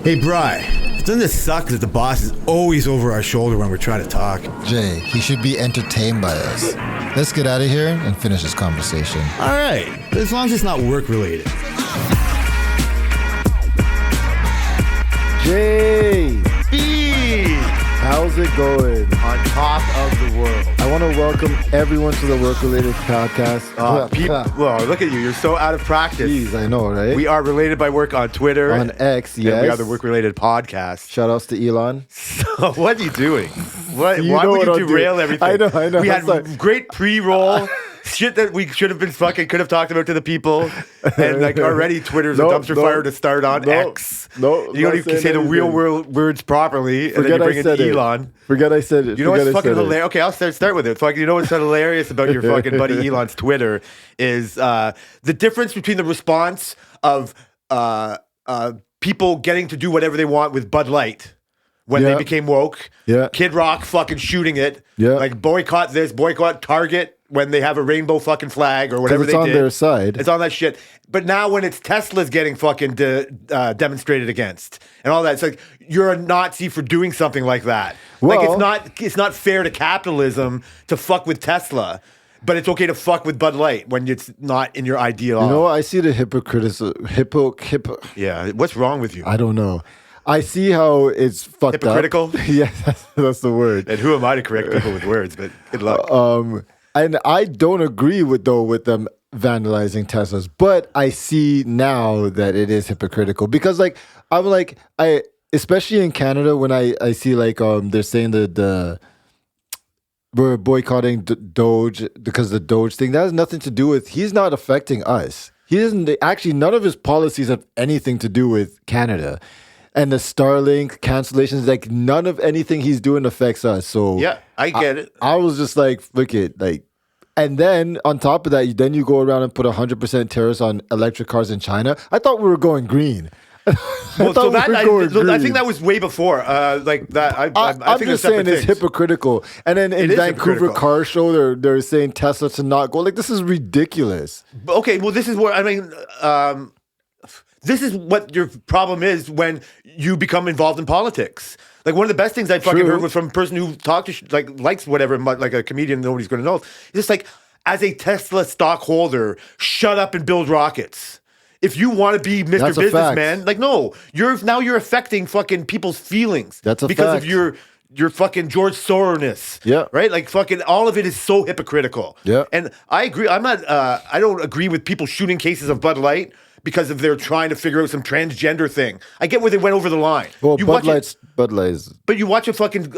Hey, Bri, doesn't it suck that the boss is always over our shoulder when we're trying to talk? Jay, he should be entertained by us. Let's get out of here and finish this conversation. All right, as long as it's not work-related. Jay, how's it going? On top of the world. I want to welcome everyone to the Work-Related Podcast. Well, look at you. You're so out of practice. Jeez, I know, right? We are related by work on Twitter. On X, yes. And we are the Work-Related Podcast. Shout outs to Elon. So what are you doing? Why You would know you what I'm derail doing. everything? I know. We had It's like- great pre-roll. Shit that we should have been could have talked about to the people. And like already Twitter's a dumpster fire to start on X. No, You don't even say the real words properly. And then you bring in Elon. Forget I said it. You know what's fucking hilarious? Okay, I'll start with it. Fucking, you know what's hilarious about your fucking buddy Elon's Twitter is the difference between the response of people getting to do whatever they want with Bud Light when they became woke. Yeah. Kid Rock fucking shooting it. Yeah. Like boycott this, boycott Target when they have a rainbow fucking flag or whatever they did. It's on their side. It's on that shit. But now when it's Tesla's getting fucking demonstrated against and all that, it's like you're a Nazi for doing something like that. Well, like it's not fair to capitalism to fuck with Tesla, but it's okay to fuck with Bud Light when it's not in your ideal. You know what? I see the hypocritical. Yeah, what's wrong with you? I don't know. I see how it's fucked Hypocritical? up. Yeah, that's the word. And who am I to correct people with words? But good luck. And I don't agree with them vandalizing Teslas, but I see now that it is hypocritical because especially in Canada when I see they're saying we're boycotting Doge because the Doge thing that has nothing to do with he's not affecting us. He doesn't actually none of his policies have anything to do with Canada. And the Starlink cancellations, like none of anything he's doing affects us. So yeah, I get it. I was just like, look it, and then on top of that, then you go around and put 100% tariffs on electric cars in China. I thought we were going green. I think that was way before. I I'm think just saying it's hypocritical. And then in Vancouver Car Show, they're saying Tesla to not go. Like this is ridiculous. Okay, well, this is where this is what your problem is when you become involved in politics. Like one of the best things I fucking heard was from a person who talked to likes whatever, like a comedian nobody's going to know. It's just like, as a Tesla stockholder, shut up and build rockets. If you want to be Mr. Businessman, you're affecting fucking people's feelings. That's a because fact. of your fucking George Soros-ness. Yeah. Right? Like fucking all of it is so hypocritical. Yeah. And I agree. I don't agree with people shooting cases of Bud Light because if they're trying to figure out some transgender thing. I get where they went over the line. Well, Bud Light is... But you watch a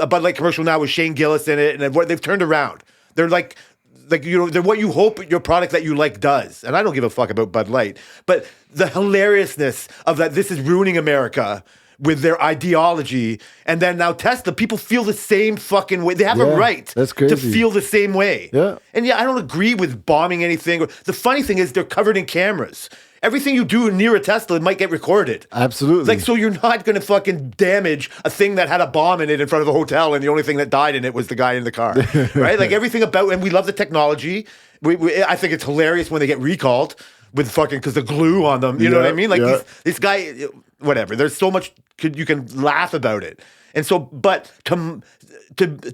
Bud Light commercial now with Shane Gillis in it, and they've turned around. They're they're what you hope your product that you like does. And I don't give a fuck about Bud Light. But the hilariousness of that this is ruining America with their ideology, and then now Tesla, people feel the same fucking way. They have a right to feel the same way. Yeah. And I don't agree with bombing anything. The funny thing is they're covered in cameras. Everything you do near a Tesla might get recorded. Absolutely. So you're not going to fucking damage a thing that had a bomb in it in front of a hotel, and the only thing that died in it was the guy in the car, right? Like everything about, and we love the technology. I think it's hilarious when they get recalled with fucking, because the glue on them, you know what I mean? Like this guy, whatever. There's so much you can laugh about it. And so, but to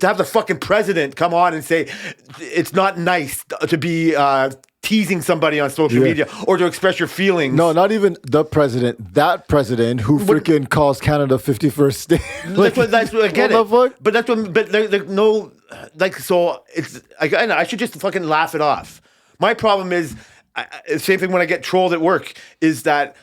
have the fucking president come on and say, it's not nice to be teasing somebody on social media or to express your feelings. No, not even the president. That president who freaking calls Canada 51st state. That's what I get it. Fuck? But that's what. But there's no so it's. I should just fucking laugh it off. My problem is same thing when I get trolled at work is that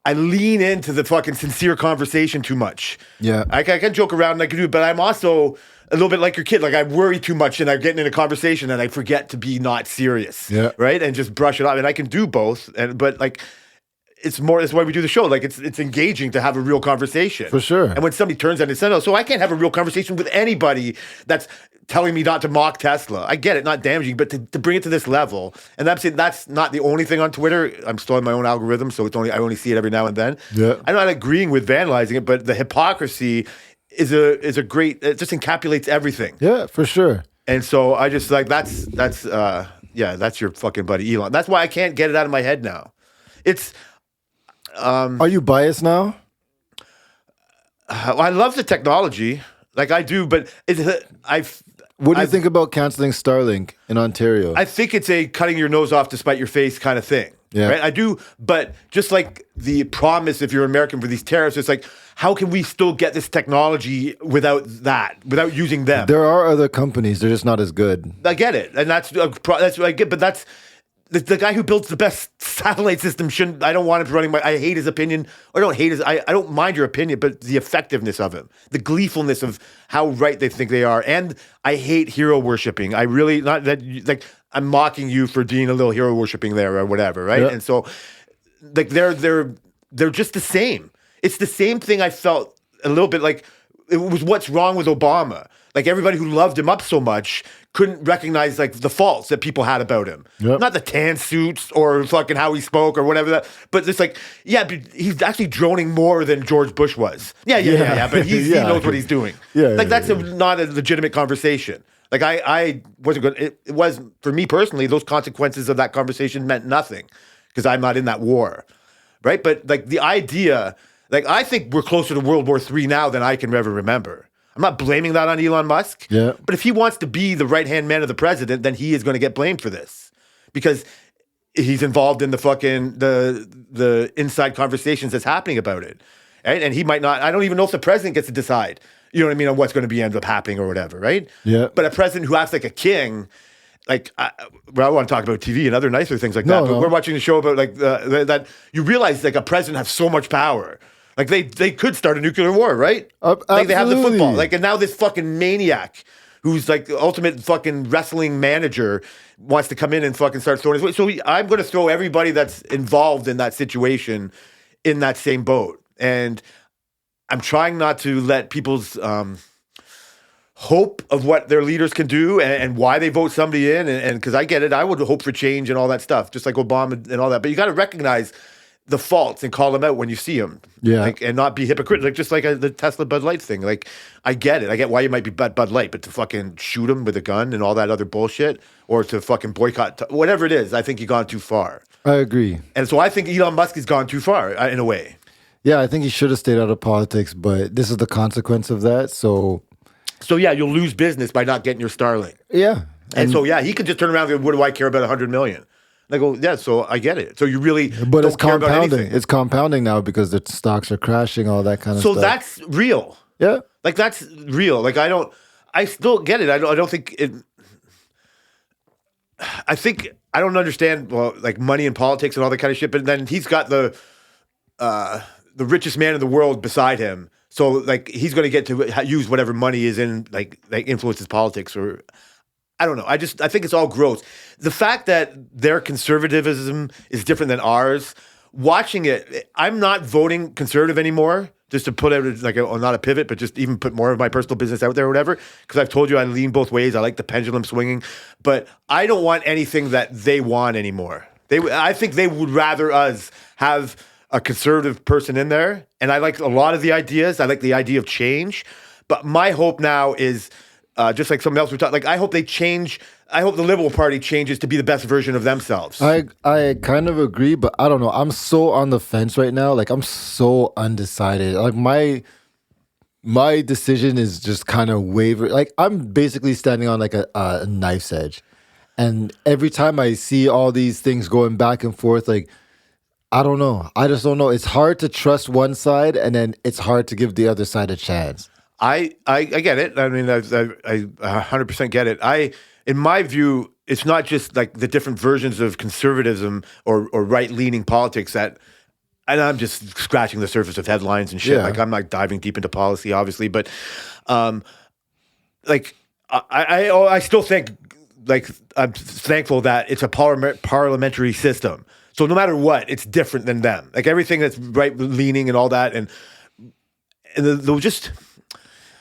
I lean into the fucking sincere conversation too much. Yeah, I can joke around and I can do, but I'm also a little bit like your kid. Like I worry too much and I'm getting in a conversation and I forget to be not serious. Yeah. Right. And just brush it off. And I can do both. But like, it's more, that's why we do the show. Like it's engaging to have a real conversation. For sure. And when somebody turns on and says, so I can't have a real conversation with anybody that's telling me not to mock Tesla. I get it, not damaging, but to bring it to this level. And that's not the only thing on Twitter. I'm still in my own algorithm, so I only see it every now and then. Yeah. I'm not agreeing with vandalizing it, but the hypocrisy is a great, it just encapsulates everything. Yeah, for sure. And so I just like, that's your fucking buddy Elon. That's why I can't get it out of my head now. It's, are you biased now? I love the technology, like I do, but What do you think about canceling Starlink in Ontario? I think it's a cutting your nose off to spite your face kind of thing. Yeah. Right? I do, but just like the promise, if you're American for these tariffs, it's like, how can we still get this technology without that, without using them? There are other companies; they're just not as good. I get it, and that's what I get. But that's the guy who builds the best satellite system. Shouldn't I don't want him running. I hate his opinion. Or I don't hate his. I don't mind your opinion, but the effectiveness of him, the gleefulness of how right they think they are, and I hate hero worshiping. I really not that like I'm mocking you for being a little hero worshiping there or whatever, right? Yeah. And so, like they're just the same. It's the same thing I felt a little bit like it was what's wrong with Obama. Like everybody who loved him up so much couldn't recognize like the faults that people had about him. Yep. Not the tan suits or fucking how he spoke or whatever that, but it's like, yeah, but he's actually droning more than George Bush was. Yeah. But he knows what he's doing. Like that's not a legitimate conversation. Like I wasn't good. It was for me personally. Those consequences of that conversation meant nothing because I'm not in that war, right? But like the idea, like I think we're closer to World War III now than I can ever remember. I'm not blaming that on Elon Musk. Yeah. But if he wants to be the right-hand man of the president, then he is going to get blamed for this because he's involved in the fucking the inside conversations that's happening about it, right? And he might not. I don't even know if the president gets to decide. You know what I mean on what's going to be end up happening or whatever, right? Yeah. But a president who acts like a king, like I want to talk about TV and other nicer things like that. But we're watching a show about like that. You realize like a president has so much power. Like they could start a nuclear war, right? Like they have the football. Like and now this fucking maniac who's like the ultimate fucking wrestling manager wants to come in and fucking start throwing his weight. So I'm going to throw everybody that's involved in that situation in that same boat. And I'm trying not to let people's hope of what their leaders can do and why they vote somebody in. And because I get it, I would hope for change and all that stuff, just like Obama and all that. But you got to recognize the faults and call them out when you see them. Yeah. Like, and not be hypocritical. Like, just like the Tesla Bud Light thing. Like, I get it. I get why you might be Bud Light, but to fucking shoot him with a gun and all that other bullshit, or to fucking boycott, whatever it is, I think you've gone too far. I agree. And so I think Elon Musk has gone too far in a way. Yeah, I think he should have stayed out of politics, but this is the consequence of that. So yeah, you'll lose business by not getting your Starlink. yeah. And so, yeah, he could just turn around and go, what do I care about 100 million? And I go, yeah, so I get it. So you really But don't it's care about compounding. anything. It's compounding now because the stocks are crashing, all that kind of So stuff. that's real. Yeah. Like that's real. Like I still get it. I don't think it. I think I don't understand like money and politics and all that kind of shit. But then he's got the richest man in the world beside him. So like he's going to get to use whatever money is in like influences politics or. I don't know. I think it's all gross. The fact that their conservatism is different than ours, watching it, I'm not voting conservative anymore, just to put out like not a pivot, but just even put more of my personal business out there or whatever, because I've told you I lean both ways. I like the pendulum swinging, but I don't want anything that they want anymore. I think they would rather us have a conservative person in there, and I like a lot of the ideas. I like the idea of change, but my hope now is just like something else we talked. Like I hope they change. I hope the Liberal Party changes to be the best version of themselves. I kind of agree, but I don't know. I'm so on the fence right now. Like I'm so undecided. Like my decision is just kind of waver. Like I'm basically standing on like a knife's edge, and every time I see all these things going back and forth, like I don't know. I just don't know. It's hard to trust one side, and then it's hard to give the other side a chance. I get it. I mean, I 100% get it. In my view, it's not just like the different versions of conservatism or right-leaning politics that, and I'm just scratching the surface of headlines and shit. Yeah. Like I'm not diving deep into policy, obviously, but like I still think like I'm thankful that it's a parliamentary system. So no matter what, it's different than them. Like everything that's right-leaning and all that, and they'll just.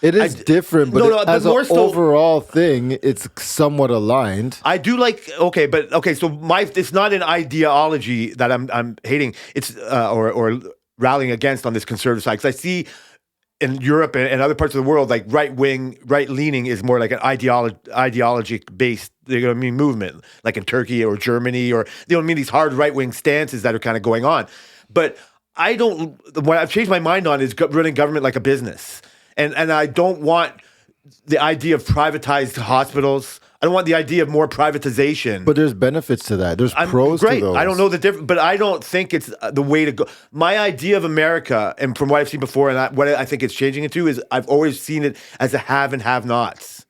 It is different, but as an overall thing, it's somewhat aligned. I do like so it's not an ideology that I'm hating. It's or rallying against on this conservative side because I see in Europe and other parts of the world like right leaning is more like an ideology based movement, like in Turkey or Germany or these hard right wing stances that are kind of going on, but. I don't. What I've changed my mind on is running government like a business, and I don't want the idea of privatized hospitals. I don't want the idea of more privatization. But there's benefits to that. There's pros to those. I don't know the difference, but I don't think it's the way to go. My idea of America, and from what I've seen before, and what I think it's changing into, is I've always seen it as a have and have-nots.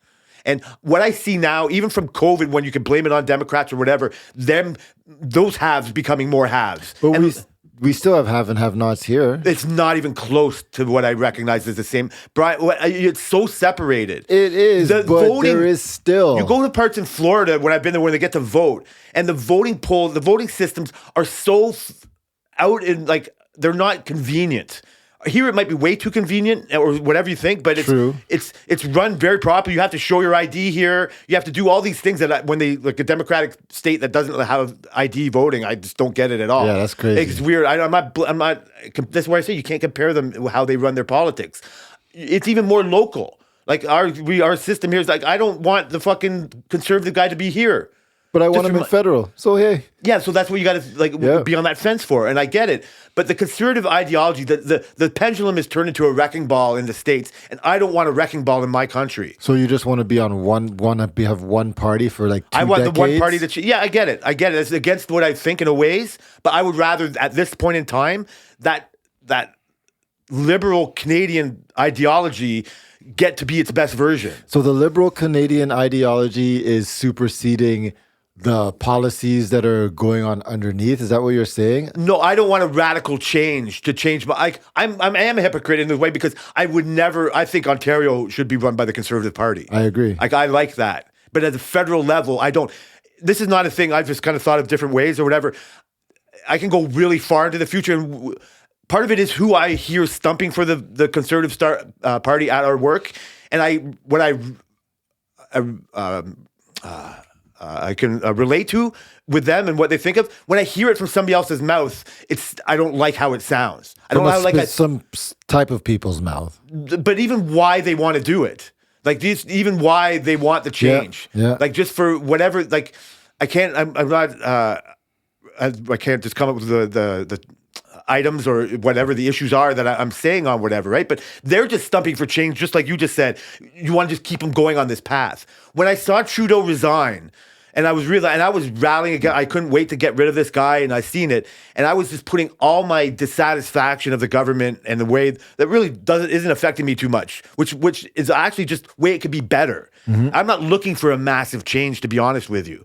And what I see now, even from COVID, when you can blame it on Democrats or whatever, those haves becoming more haves. But we still have and have-nots here. It's not even close to what I recognize as the same. Brian, it's so separated. It is, but there is still. You go to parts in Florida when I've been there when they get to vote, and the voting systems are so out in, like, they're not convenient. Here it might be way too convenient or whatever you think, but it's run very properly. You have to show your ID here. You have to do all these things that when they, like a democratic state that doesn't have ID voting, I just don't get it at all. Yeah, that's crazy. It's weird. I'm not. That's why I say you can't compare them how they run their politics. It's even more local. Like our system here is like, I don't want the fucking conservative guy to be here. But I want him in federal. So, hey. Yeah, so that's what you got to be on that fence for. And I get it. But the conservative ideology, the pendulum is turned into a wrecking ball in the States. And I don't want a wrecking ball in my country. So you just want to be on have one party for like 2 decades? I want the one party that... Yeah, I get it. It's against what I think in a ways. But I would rather, at this point in time, that liberal Canadian ideology get to be its best version. So the liberal Canadian ideology is superseding the policies that are going on underneath. Is that what you're saying? No, I don't want a radical change to change. But I am a hypocrite in the way because I would never. I think Ontario should be run by the Conservative Party. I agree. Like I like that, but at the federal level, I don't. This is not a thing. I've just kind of thought of different ways or whatever. I can go really far into the future. And part of it is who I hear stumping for the Conservative Party at our work, and I can relate to with them and what they think of. When I hear it from somebody else's mouth, I don't like how it sounds. I don't like some type of people's mouth. But even why they want to do it, like even why they want the change, like just for whatever. Like I can't. I'm not. I can't just come up with the items or whatever the issues are that I'm saying on whatever, right? But they're just stumping for change, just like you just said. You want to just keep them going on this path. When I saw Trudeau resign, and I was rallying again, I couldn't wait to get rid of this guy, and I seen it, and I was just putting all my dissatisfaction of the government and the way that really isn't affecting me too much, which is actually just the way it could be better. Mm-hmm. I'm not looking for a massive change, to be honest with you.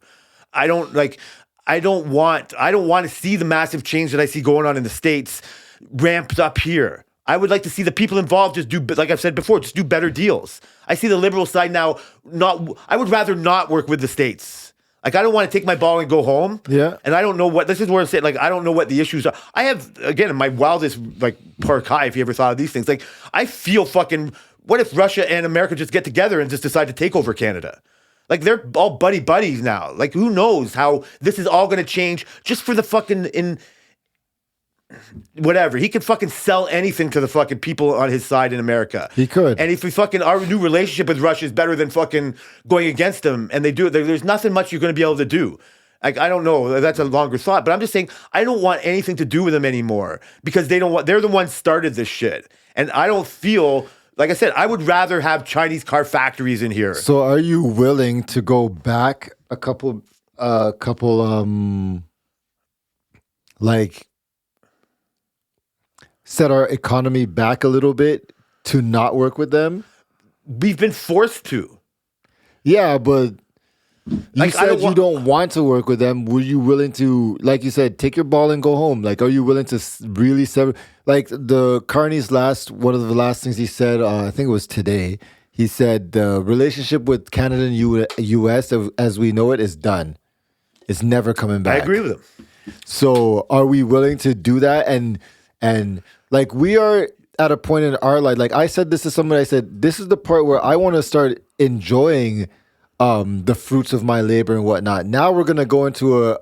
I don't want to see the massive change that I see going on in the States ramped up here. I would like to see the people involved just do, like I've said before, just do better deals. I see the liberal side now I would rather not work with the States. Like, I don't want to take my ball and go home. Yeah. And I don't know this is where I'm saying, like, I don't know what the issues are. I have, again, in my wildest, like, parkai, if you ever thought of these things, like, I feel what if Russia and America just get together and just decide to take over Canada? Like, they're all buddies now. Like, who knows how this is all going to change just for the fucking whatever. He could fucking sell anything to the fucking people on his side in America. He could. And if our new relationship with Russia is better than fucking going against them, and they do it, there's nothing much you're going to be able to do. Like, I don't know. That's a longer thought. But I'm just saying, I don't want anything to do with them anymore because they're the ones started this shit. And I don't feel... Like I said, I would rather have Chinese car factories in here. So are you willing to go back a couple set our economy back a little bit to not work with them? We've been forced to. Yeah, but you said you don't want to work with them. Were you willing to, like you said, take your ball and go home? Like, are you willing to really sever? Like Carney's one of the last things he said, I think it was today, he said the relationship with Canada and U.S. as we know it is done. It's never coming back. I agree with him. So are we willing to do that? And like, we are at a point in our life, like I said this to somebody, I said, this is the part where I want to start enjoying the fruits of my labor and whatnot. Now we're going to go into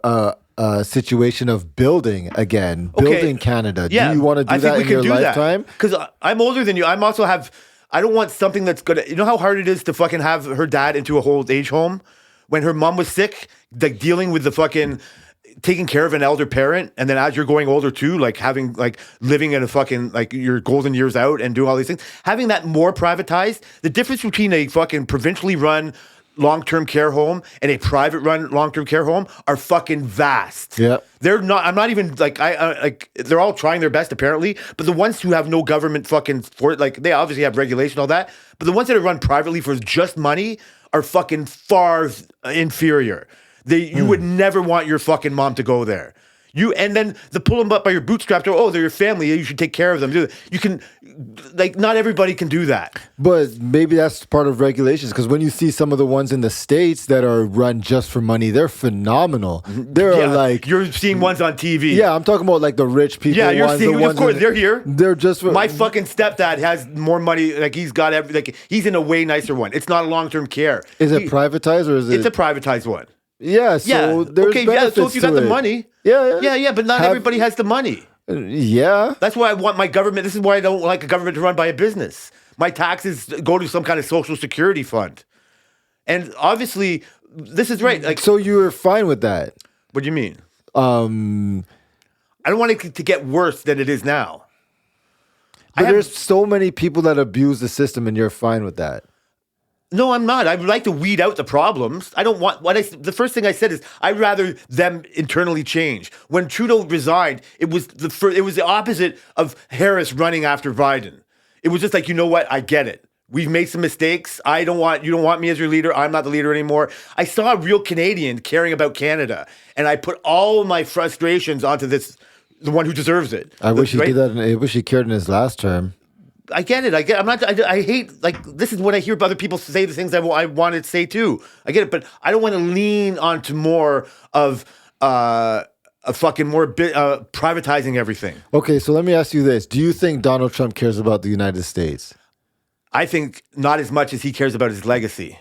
a situation of building again, building Canada. Yeah, do you want to do that in your lifetime? Because I'm older than you. I don't want something that's going to, you know how hard it is to fucking have her dad into a old age home when her mom was sick, like dealing with the fucking taking care of an elder parent, and then as you're going older too, like having like living in a fucking like your golden years out and doing all these things, having that more privatized. The difference between a fucking provincially run long-term care home and a private run long-term care home are fucking vast. Yeah. They're not, I'm not even like, like they're all trying their best apparently, but the ones who have no government fucking for it, like they obviously have regulation, all that, but the ones that are run privately for just money are fucking far inferior. You would never want your fucking mom to go there. And then the pull them up by your bootstraps, they're your family, you should take care of them. You can, like, not everybody can do that. But maybe that's part of regulations, because when you see some of the ones in the States that are run just for money, they're phenomenal. They're like... You're seeing ones on TV. Yeah, I'm talking about like the rich people. Yeah, you're ones, seeing, of course, they're here. They're just... My fucking stepdad has more money, like he's got he's in a way nicer one. It's not a long-term care. Is it privatized or is it... It's a privatized one. Yeah, so there's benefits so if you got the money... Yeah, but not everybody has the money. Yeah. That's why I want my government. This is why I don't like a government to run by a business. My taxes go to some kind of social security fund. And obviously, this is right. Like, so you're fine with that? What do you mean? I don't want it to get worse than it is now. But there's so many people that abuse the system, and you're fine with that. No, I'm not. I would like to weed out the problems. I don't want the first thing I said is I'd rather them internally change. When Trudeau resigned, it was the opposite of Harris running after Biden. It was just like, you know what? I get it. We've made some mistakes. You don't want me as your leader. I'm not the leader anymore. I saw a real Canadian caring about Canada, and I put all of my frustrations onto the one who deserves it. I wish he did that. I wish he cared in his last term. I get it. I hate, like, this is when I hear other people say the things I wanted to say too. I get it, but I don't want to lean onto more of privatizing everything. Okay, so let me ask you this. Do you think Donald Trump cares about the United States? I think not as much as he cares about his legacy.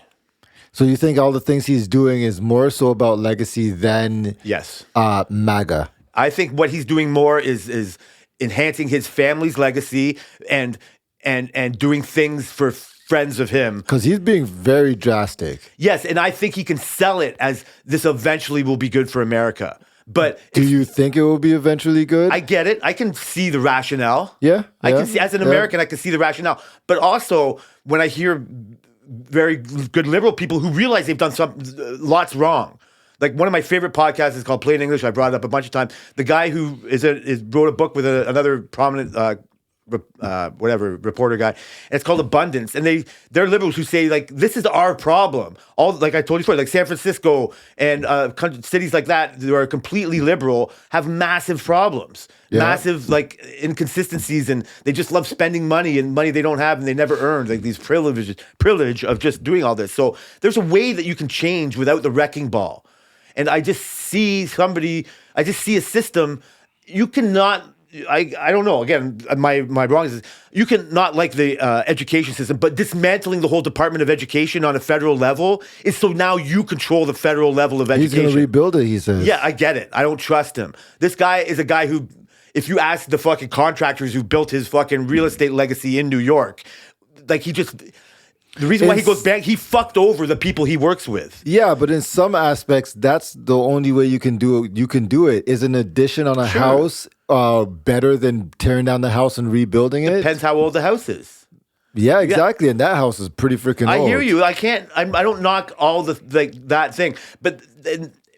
So you think all the things he's doing is more so about legacy than yes, MAGA? I think what he's doing more is enhancing his family's legacy and doing things for friends of him. Because he's being very drastic. Yes, and I think he can sell it as this eventually will be good for America. But do you think it will be eventually good? I get it. I can see the rationale. Yeah. I can see, as an American, I can see the rationale. But also, when I hear very good liberal people who realize they've done lots wrong. Like, one of my favorite podcasts is called Plain English. I brought it up a bunch of times. The guy who wrote a book with another prominent reporter guy, and it's called Abundance. And they're liberals who say, like, this is our problem. All, like I told you before, like San Francisco and cities like that that are completely liberal have massive problems, massive like inconsistencies, and they just love spending money and money they don't have and they never earned, like these privilege of just doing all this. So there's a way that you can change without the wrecking ball. And I just see a system. You cannot, I don't know, again, my wrong is you can not like the education system, but dismantling the whole Department of Education on a federal level is so now you control the federal level of education. He's going to rebuild it, he says. Yeah, I get it. I don't trust him. This guy is a guy who, if you ask the fucking contractors who built his fucking real estate legacy in New York, like the reason why he goes back, he fucked over the people he works with. Yeah, but in some aspects, that's the only way you can do it. You can do it. Is an addition on a house better than tearing down the house and rebuilding it? Depends how old the house is. Yeah, exactly. Yeah. And that house is pretty freaking old. I hear you. I don't knock all that thing, but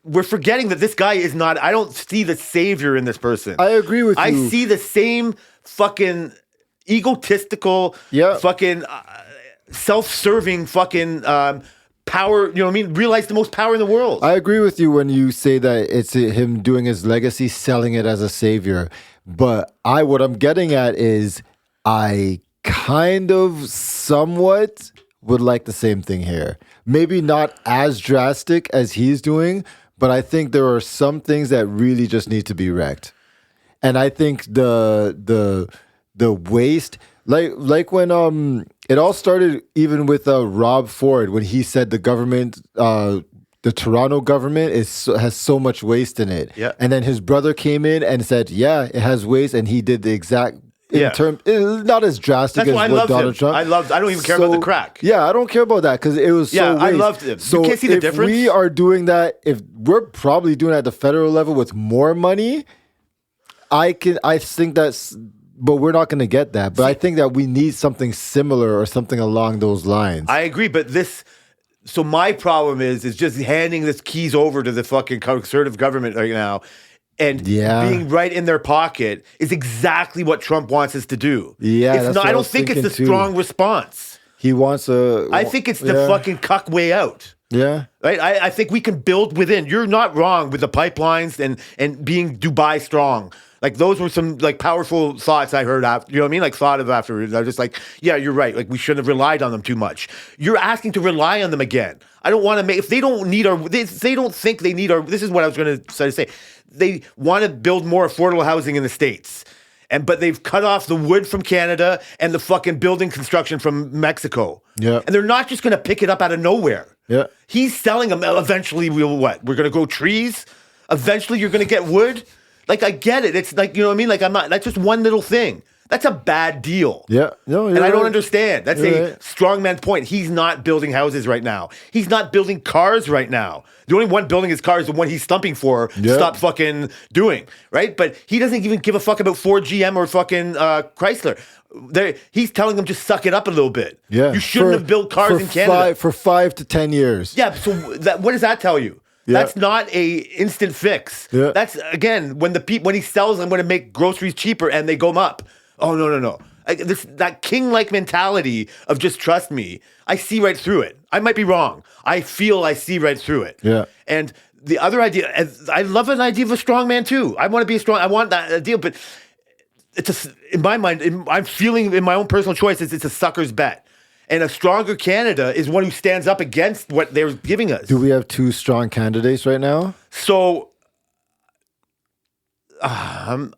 we're forgetting that this guy is not. I don't see the savior in this person. I agree with you. I see the same fucking egotistical, fucking. Self-serving fucking power, you know what I mean? Realize the most power in the world. I agree with you when you say that it's him doing his legacy, selling it as a savior. But what I'm getting at is I kind of somewhat would like the same thing here. Maybe not as drastic as he's doing, but I think there are some things that really just need to be wrecked. And I think the waste, like when it all started even with Rob Ford when he said the government, the Toronto government has so much waste in it. Yeah. And then his brother came in and said, yeah, it has waste, and he did the exact in terms, not as drastic That's as why I what loved him. Donald Trump. I don't even care about the crack. Yeah, I don't care about that because it was Yeah, so I waste. loved it. So You can't see the if difference? we are doing that, if we're probably doing it at the federal level with more money, I think that's, but we're not going to get that. But I think that we need something similar or something along those lines. I agree, but so my problem is just handing this keys over to the fucking conservative government right now and being right in their pocket is exactly what Trump wants us to do. Yeah, it's that's not. what I I don't was think it's the thinking, too. strong response. He wants I think it's the fucking cuck way out. Yeah. Right? I think we can build within. You're not wrong with the pipelines and being Dubai strong. Like those were some like powerful thoughts I heard after, you know what I mean? Like thought of afterwards. I was just like, yeah, you're right. Like we shouldn't have relied on them too much. You're asking to rely on them again. I don't want to if they don't need they don't think they need this is what I was going to say. They want to build more affordable housing in the States. But they've cut off the wood from Canada and the fucking building construction from Mexico. Yeah. And they're not just going to pick it up out of nowhere. Yeah. He's selling them. Eventually, we're going to grow trees. Eventually, you're going to get wood. Like, I get it. It's like, you know what I mean? Like, that's just one little thing. That's a bad deal. Yeah. No, and I don't right. understand. That's a strongman point. He's not building houses right now. He's not building cars right now. The only one building his car is the one he's stumping for to stop fucking doing, right? But he doesn't even give a fuck about Ford, GM, or fucking Chrysler. He's telling them just suck it up a little bit. Yeah. You shouldn't have built cars in Canada. For 5 to 10 years. Yeah, so what does that tell you? Yeah. That's not a instant fix. Yeah. That's, again, when he sells, I'm going to make groceries cheaper, and they go up. Oh, no. That king-like mentality of just trust me, I see right through it. I might be wrong. I feel I see right through it. Yeah. And the other idea, I love an idea of a strong man too. I want to be a strong, I want that idea, but in my mind, I'm feeling in my own personal choice, it's a sucker's bet. And a stronger Canada is one who stands up against what they're giving us. Do we have 2 strong candidates right now? So, in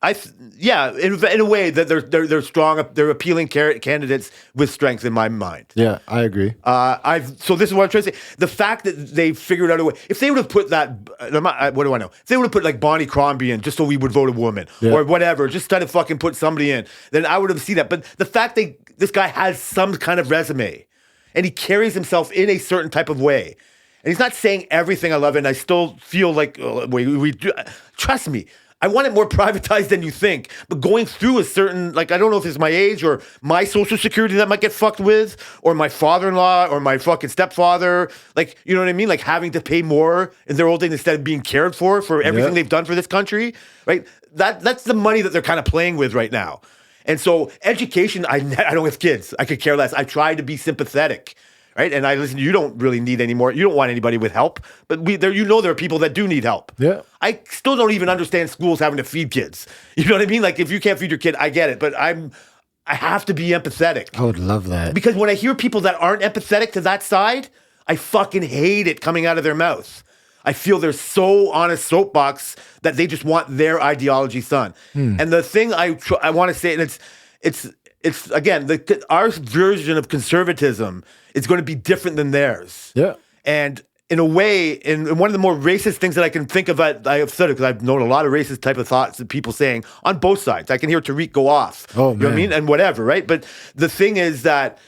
a way that they're strong, they're appealing candidates with strength in my mind. Yeah, I agree. So this is what I'm trying to say. The fact that they figured out a way, if they would have put that, what do I know? If they would have put like Bonnie Crombie in just so we would vote a woman or whatever, just try to fucking put somebody in, then I would have seen that. But the fact that this guy has some kind of resume and he carries himself in a certain type of way, and he's not saying everything I love, and I still feel like we do. Trust me. I want it more privatized than you think, but going through a certain, like, I don't know if it's my age or my social security that might get fucked with, or my father-in-law or my fucking stepfather, like, you know what I mean? Like having to pay more in their old age instead of being cared for everything they've done for this country, right? That's the money that they're kind of playing with right now. And so education, I don't have kids. I could care less. I try to be sympathetic. Right, and you don't really need any more. You don't want anybody with help, but there are people that do need help. Yeah, I still don't even understand schools having to feed kids. You know what I mean? Like if you can't feed your kid, I get it, but I have to be empathetic. I would love that because when I hear people that aren't empathetic to that side, I fucking hate it coming out of their mouth. I feel they're so on a soapbox that they just want their ideology son. And the thing I want to say, and it's again, our version of conservatism is going to be different than theirs. Yeah. And in a way, in one of the more racist things that I can think of, I've said it because I've known a lot of racist type of thoughts that people saying on both sides. I can hear Tariq go off. Oh, you know what I mean? And whatever, right? But the thing is that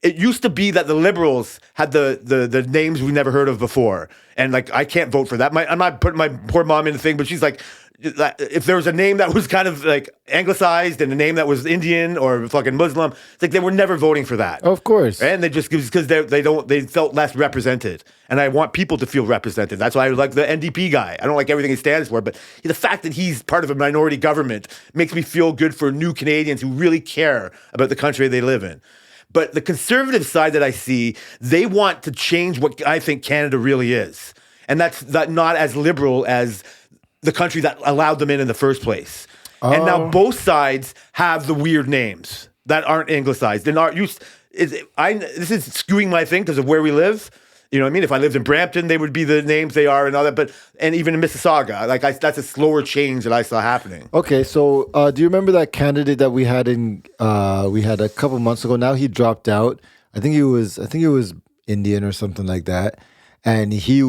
it used to be that the liberals had the names we never heard of before. And like, I can't vote for that. I'm not putting my poor mom in the thing, but she's like, if there was a name that was kind of like anglicized and a name that was Indian or fucking Muslim, it's like they were never voting for that. Of course. And they just, because they felt less represented. And I want people to feel represented. That's why I like the NDP guy. I don't like everything he stands for, but the fact that he's part of a minority government makes me feel good for new Canadians who really care about the country they live in. But the conservative side that I see, they want to change what I think Canada really is. And that's not as liberal as the country that allowed them in the first place. And now both sides have the weird names that aren't anglicized. They're not used. This is skewing my thing because of where we live. You know what I mean? If I lived in Brampton, they would be the names they are and all that. And even in Mississauga, that's a slower change that I saw happening. Okay, so do you remember that candidate that we had a couple months ago? Now he dropped out. I think he was Indian or something like that. And he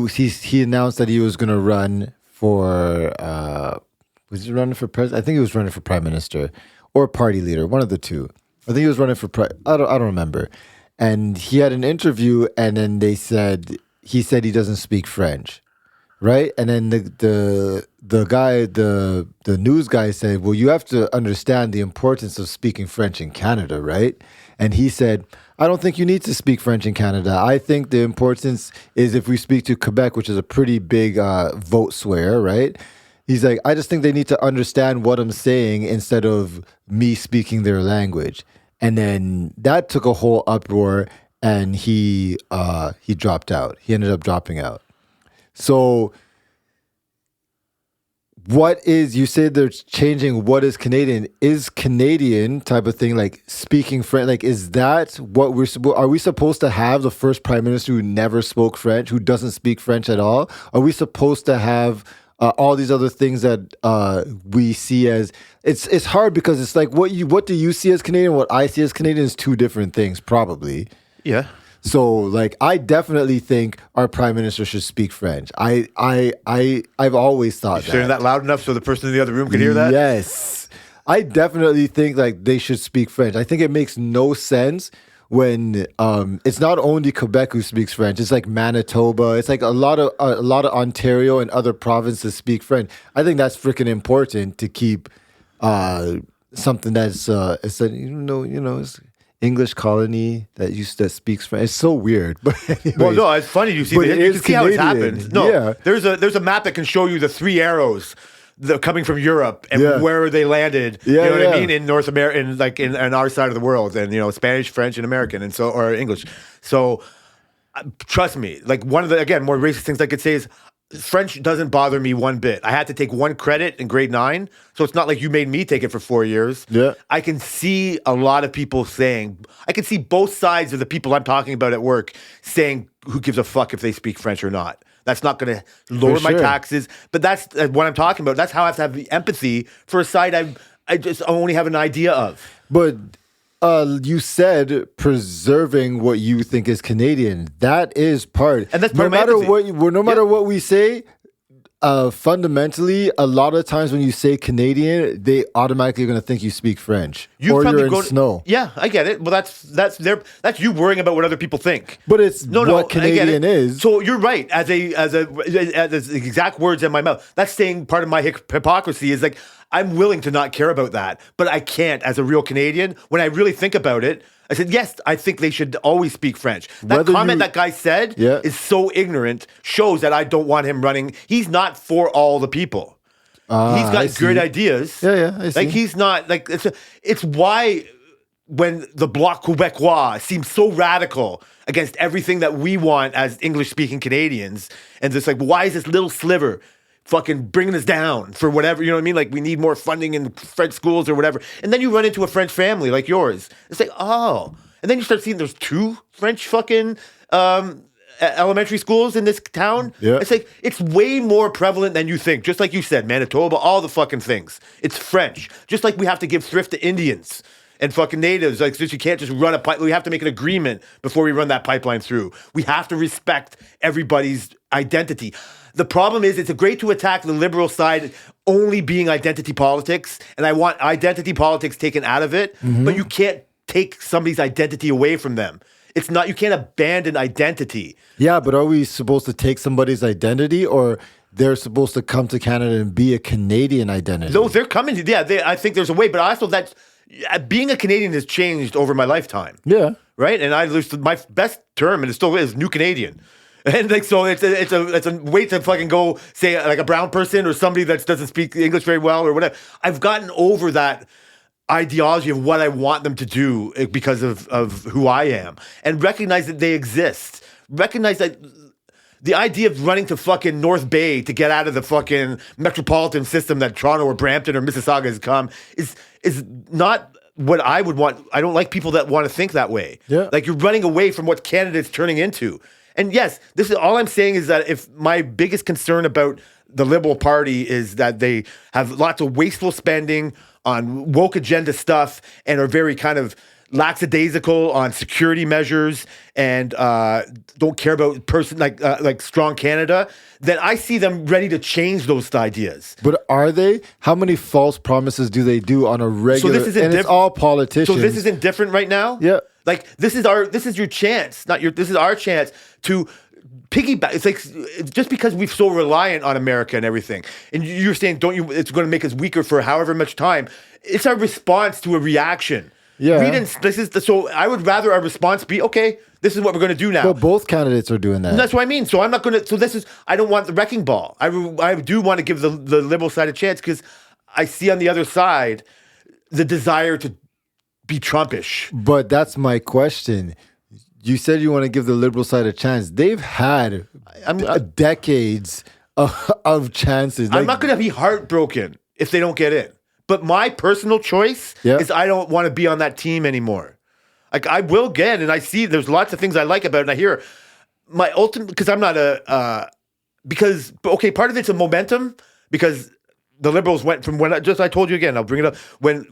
announced that he was going to run for Was he running for president? I think he was running for prime minister or party leader, one of the two. I think he was running for I don't remember. And he had an interview, and then he said he doesn't speak French, right? And then the news guy said, well, you have to understand the importance of speaking French in Canada, right? And he said, I don't think you need to speak French in Canada. I think the importance is if we speak to Quebec, which is a pretty big vote swear, right? He's like, I just think they need to understand what I'm saying instead of me speaking their language. And then that took a whole uproar, and he dropped out. He ended up dropping out. So you said they're changing what is Canadian. Is Canadian type of thing, like speaking French, like is that what are we supposed to have the first prime minister who never spoke French, who doesn't speak French at all? Are we supposed to have all these other things that we see as it's hard because it's like what do you see as Canadian, what I see as Canadian is two different things probably. Yeah. So like I definitely think our prime minister should speak French. I've always thought Saying that loud enough so the person in the other room could hear that? Yes. I definitely think like they should speak French. I think it makes no sense when it's not only Quebec who speaks French. It's like Manitoba. It's like a lot of Ontario and other provinces speak French. I think that's freaking important to keep something that's it's it's English colony that speaks French. It's so weird, but anyways. Well, no, it's funny. You can see how it's happened. No, yeah. There's a map that can show you the three arrows coming from Europe and where they landed. Yeah, you know what I mean? In North America, in our side of the world, and Spanish, French, and American, and so or English. So trust me, like one of the more racist things I could say is French doesn't bother me one bit. I had to take one credit in grade 9, so it's not like you made me take it for 4 years. Yeah. I can see a lot of people saying, I can see both sides of the people I'm talking about at work saying, who gives a fuck if they speak French or not? That's not going to lower my taxes. But that's what I'm talking about. That's how I have to have the empathy for a side I just only have an idea of. But you said preserving what you think is Canadian. That is part. And that's part of my empathy. No matter what we say, fundamentally, a lot of times when you say Canadian, they automatically are going to think you speak French or you're in snow. Yeah, I get it. Well, that's you worrying about what other people think. But it's what Canadian is. So you're right. As the exact words in my mouth, that's saying part of my hypocrisy is like I'm willing to not care about that, but I can't as a real Canadian. When I really think about it, I said, yes, I think they should always speak French. That comment that guy said is so ignorant, shows that I don't want him running. He's not for all the people. He's got great ideas. Yeah, I see. Like he's not like it's why when the Bloc Québécois seems so radical against everything that we want as English-speaking Canadians, and just like, why is this little sliver fucking bringing us down for whatever, you know what I mean? Like we need more funding in French schools or whatever. And then you run into a French family like yours. It's like, oh. And then you start seeing there's 2 French fucking elementary schools in this town. Yeah. It's like, it's way more prevalent than you think. Just like you said, Manitoba, all the fucking things. It's French. Just like we have to give thrift to Indians and fucking natives. Like, since you can't just run a pipe, we have to make an agreement before we run that pipeline through. We have to respect everybody's identity. The problem is it's great to attack the liberal side only being identity politics, and I want identity politics taken out of it, but you can't take somebody's identity away from them. It's not, you can't abandon identity. Yeah, but are we supposed to take somebody's identity, or they're supposed to come to Canada and be a Canadian identity? No, they're coming. Yeah, I think there's a way, but also that being a Canadian has changed over my lifetime. Yeah. Right? And my best term, and it still is, New Canadian. And like, so it's a way to fucking go say like a brown person or somebody that doesn't speak English very well or whatever. I've gotten over that ideology of what I want them to do because of who I am, and recognize that they exist. Recognize that the idea of running to fucking North Bay to get out of the fucking metropolitan system that Toronto or Brampton or Mississauga has come is not what I would want. I don't like people that want to think that way. Yeah. Like, you're running away from what Canada is turning into. And yes, this is all I'm saying is that if my biggest concern about the Liberal Party is that they have lots of wasteful spending on woke agenda stuff and are very kind of lackadaisical on security measures and don't care about person like Strong Canada, then I see them ready to change those ideas. But are they? How many false promises do they do on a regular? So this isn't and it's all politicians. So this isn't different right now? Yeah. Like this is your chance, this is our chance to piggyback. It's like just because we're so reliant on America and everything, and you're saying, it's going to make us weaker for however much time. It's our response to a reaction. Yeah. So I would rather our response be, okay, this is what we're going to do now. But both candidates are doing that. And that's what I mean. So I'm not going to, I don't want the wrecking ball. I do want to give the liberal side a chance because I see on the other side the desire to be Trumpish. But that's my question. You said you want to give the liberal side a chance. They've had decades of chances. I'm not going to be heartbroken if they don't get in. But my personal choice is I don't want to be on that team anymore. Like I will get, and I see there's lots of things I like about it, and I hear my ultimate, because I'm not part of it's a momentum, because the Liberals went from I told you again, I'll bring it up, when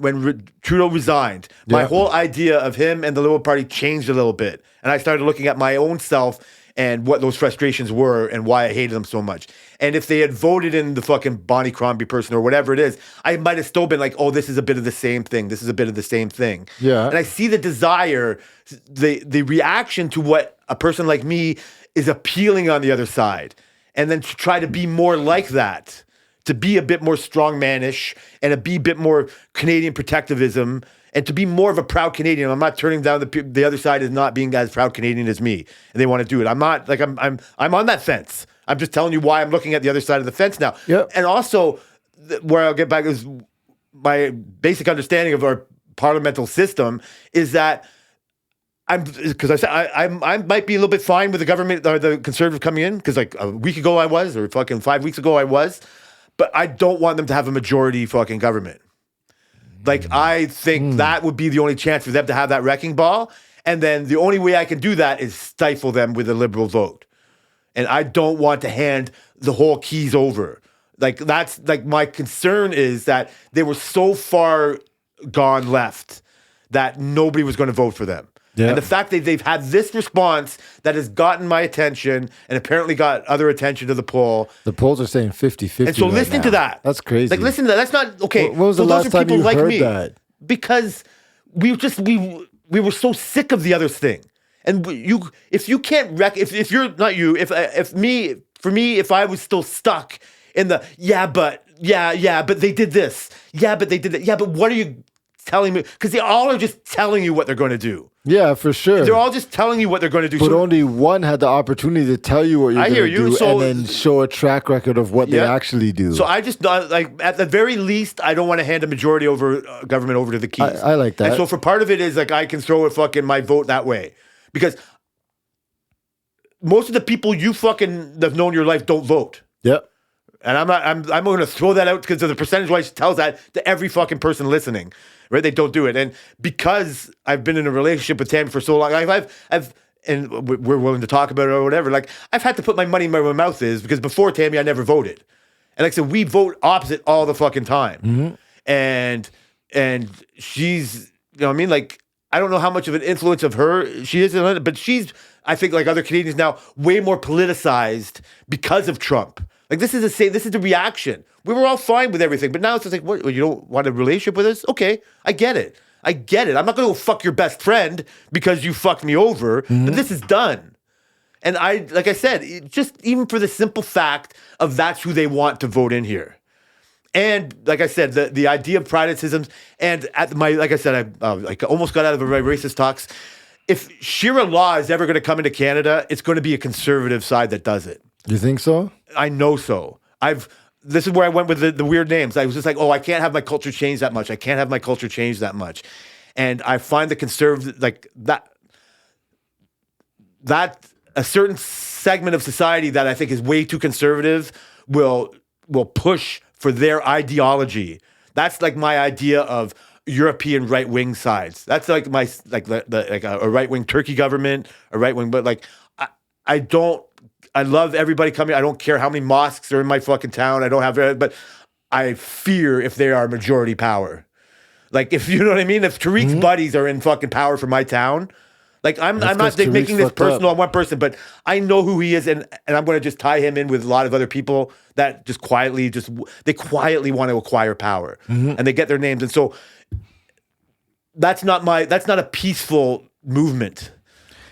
Trudeau resigned, my whole idea of him and the Liberal Party changed a little bit. And I started looking at my own self and what those frustrations were and why I hated them so much. And if they had voted in the fucking Bonnie Crombie person or whatever it is, I might have still been like, oh, this is a bit of the same thing. This is a bit of the same thing. Yeah. And I see the desire, the reaction to what a person like me is appealing on the other side. And then to try to be more like that, to be a bit more strongmanish and to be a bit more Canadian protectivism and to be more of a proud Canadian. I'm not turning down the other side is not being as proud Canadian as me, and they want to do it. I'm not like I'm on that fence. I'm just telling you why I'm looking at the other side of the fence now. Yep. And also, where I'll get back is my basic understanding of our parliamentary system is that because I said I might be a little bit fine with the government or the Conservative coming in, because like a week ago I was, or fucking 5 weeks ago I was, but I don't want them to have a majority fucking government. Like, I think that would be the only chance for them to have that wrecking ball. And then the only way I can do that is stifle them with a Liberal vote. And I don't want to hand the whole keys over. Like, that's like my concern is that they were so far gone left that nobody was going to vote for them. Yeah. And the fact that they've had this response that has gotten my attention and apparently got other attention to the poll. The polls are saying 50-50. And so listening to that. That's crazy. Like, listen to that. That's not, okay. When was the last time you heard that? Because we were so sick of the other thing. And if you can't if you're not you, if I was still stuck in the, but they did this. Yeah, but they did that. Yeah, but what are you telling me? Because they all are just telling you what they're going to do. Yeah, for sure. They're all just telling you what they're going to do. But only one had the opportunity to tell you what you're going to do and then show a track record of what they actually do. So I just, like, at the very least, I don't want to hand a majority over government over to the keys. I like that. And so for part of it is, like, I can throw a fucking my vote that way. Because most of the people you fucking have known your life don't vote. Yep. And I'm going to throw that out because of the percentage-wise tells that to every fucking person listening. Right? They don't do it. And because I've been in a relationship with Tammy for so long, I've and we're willing to talk about it or whatever, like, I've had to put my money where my mouth is, because before Tammy, I never voted. And like I said, we vote opposite all the fucking time. Mm-hmm. And she's, you know what I mean? Like, I don't know how much of an influence of her she is, but she's, I think, like other Canadians now, way more politicized because of Trump. Like, this is the reaction. We were all fine with everything, but now it's just like, what, you don't want a relationship with us? Okay, I get it. I'm not going to go fuck your best friend because you fucked me over, but this is done. And like I said, just even for the simple fact of that's who they want to vote in here. And like I said, the idea of privatism, and like I said, I almost got out of my racist talks. If Shira law is ever going to come into Canada, it's going to be a conservative side that does it. You think so? I know so. This is where I went with the weird names. I was just like, oh, I can't have my culture change that much. I can't have my culture change that much. And I find the conservative, like that a certain segment of society that I think is way too conservative will push for their ideology. That's like my idea of European right-wing sides. That's like a right-wing Turkey government, a right-wing, but like I love everybody coming. I don't care how many mosques are in my fucking town. I don't have, but I fear if they are majority power. Like, if you know what I mean, if Tariq's buddies are in fucking power for my town, like I'm not 'cause Tariq's making this fucked personal up. on one person, but I know who he is, and I'm going to just tie him in with a lot of other people that just quietly want to acquire power, and they get their names, and so that's not a peaceful movement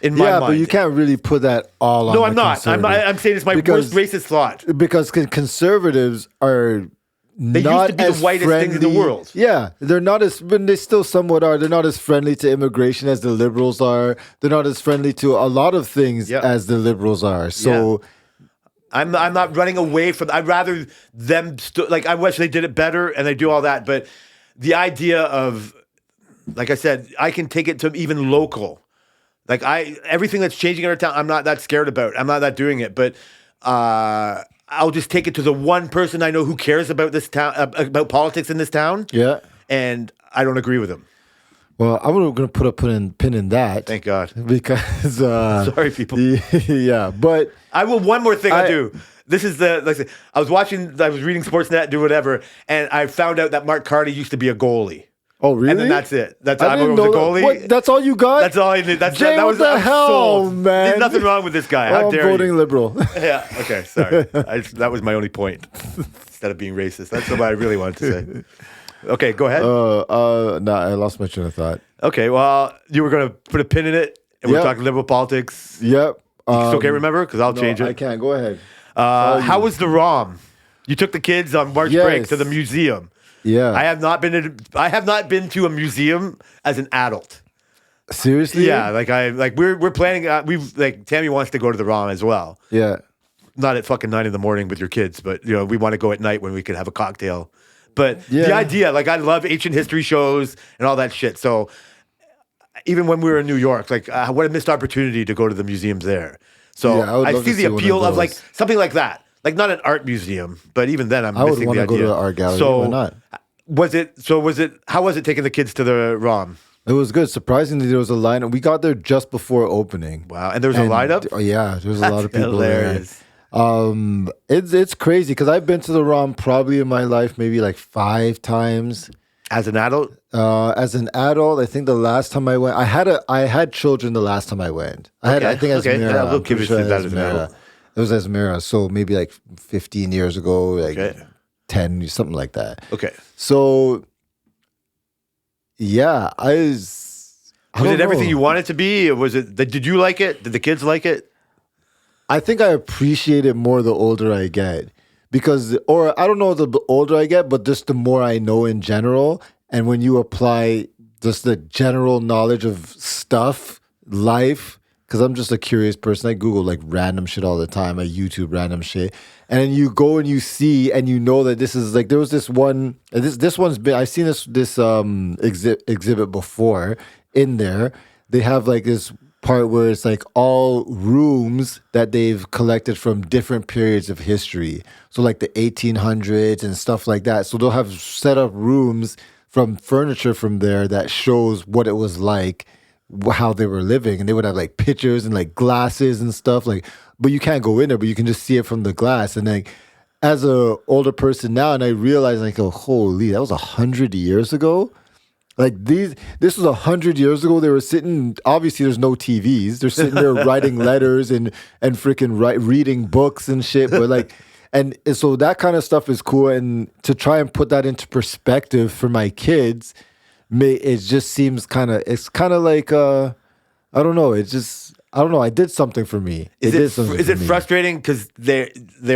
in my mind. but you can't really put that all on. No, the I'm not. conservatives. I'm saying it's my Because- worst racist thought. Because conservatives are They not used to be the as whitest things in the friendly- world. Yeah, they're not as, but they still somewhat are. They're not as friendly to immigration as the liberals are. They're not as friendly to a lot of things Yep. as the liberals are. So I'm not running away from. I'd rather them I wish they did it better and they do all that. But the idea of, like I said, I can take it to even local. Like everything that's changing in our town, I'm not that scared about. I'm not that doing it. But I'll just take it to the one person I know who cares about this town, about politics in this town. yeah. And I don't agree with him. Well, I'm going to put a pin in that. Thank God. Because Sorry, people. yeah, but I will. One more thing I do. This is like I said, I was reading Sportsnet, do whatever, and I found out that Mark Carney used to be a goalie. oh really? And then that's it. That's I I didn't was a know that. goalie. What? That's all you got? That's all I did. Jay, that what was the I was hell, sold. man? There's nothing wrong with this guy. How I'm dare voting you? liberal. Yeah. Okay. Sorry. That was my only point. Instead of being racist, that's what I really wanted to say. Okay, go ahead. I lost my train of thought. Okay. Well, you were going to put a pin in it, and we're Yep. talking liberal politics. Yep. It's okay. Remember, because I'll change it. I can't. Go ahead. How was the R.O.M? You took the kids on March break Yes. to the museum. Yeah. I have not been to a museum as an adult. Seriously? Yeah, we're planning. Tammy wants to go to the R.O.M as well. Yeah. Not at fucking 9 a.m. with your kids, but we want to go at night when we can have a cocktail. But the Yeah. idea, I love ancient history shows and all that shit. So even when we were in New York, what a missed opportunity to go to the museums there. So Yeah, I would I love see to the see one of appeal of those. something like that. Like not an art museum, but even then I'm I would missing want the to go idea. to the art gallery. So Why not? how was it taking the kids to the R.O.M? It was good. Surprisingly, there was a lineup. We got there just before opening. Wow. And there was a lineup? Oh yeah, there was a lot of people Hilarious. there. It's crazy because I've been to the ROM probably in my life maybe like 5 times. As an adult? As an adult, I think the last time I went, I had children the last time I went. I think Okay. Asmira. Yeah, we'll I'm give pretty it sure to that as an Asmira. adult. It was Asmira, so maybe like 15 years ago, like Okay. 10, something like that. Okay. So, yeah, Was don't it everything know. you wanted it to be? Or was it? Did you like it? Did the kids like it? I think I appreciate it more the older I get or I don't know the older I get, but just the more I know in general. And when you apply just the general knowledge of stuff, life, because I'm just a curious person. I Google like random shit all the time. I YouTube random shit. And then you go and you see and you know that this is like, there was this one, and this one's been, I've seen this exhibit before in there. They have like this part where it's like all rooms that they've collected from different periods of history. So like the 1800s and stuff like that. So they'll have set up rooms from furniture from there that shows what it was like, how they were living. And they would have like pictures and like glasses and stuff like, but you can't go in there, but you can just see it from the glass. And like as a older person now, and I realize like, oh, holy, that was 100 years ago. Like this was 100 years ago. They were sitting. Obviously, there's no TVs. They're sitting there writing letters and freaking reading books and shit. But like, and so that kind of stuff is cool. And to try and put that into perspective for my kids, it just seems kind of. It's kind of like I don't know. I don't know. I did something for me. Is it frustrating because they're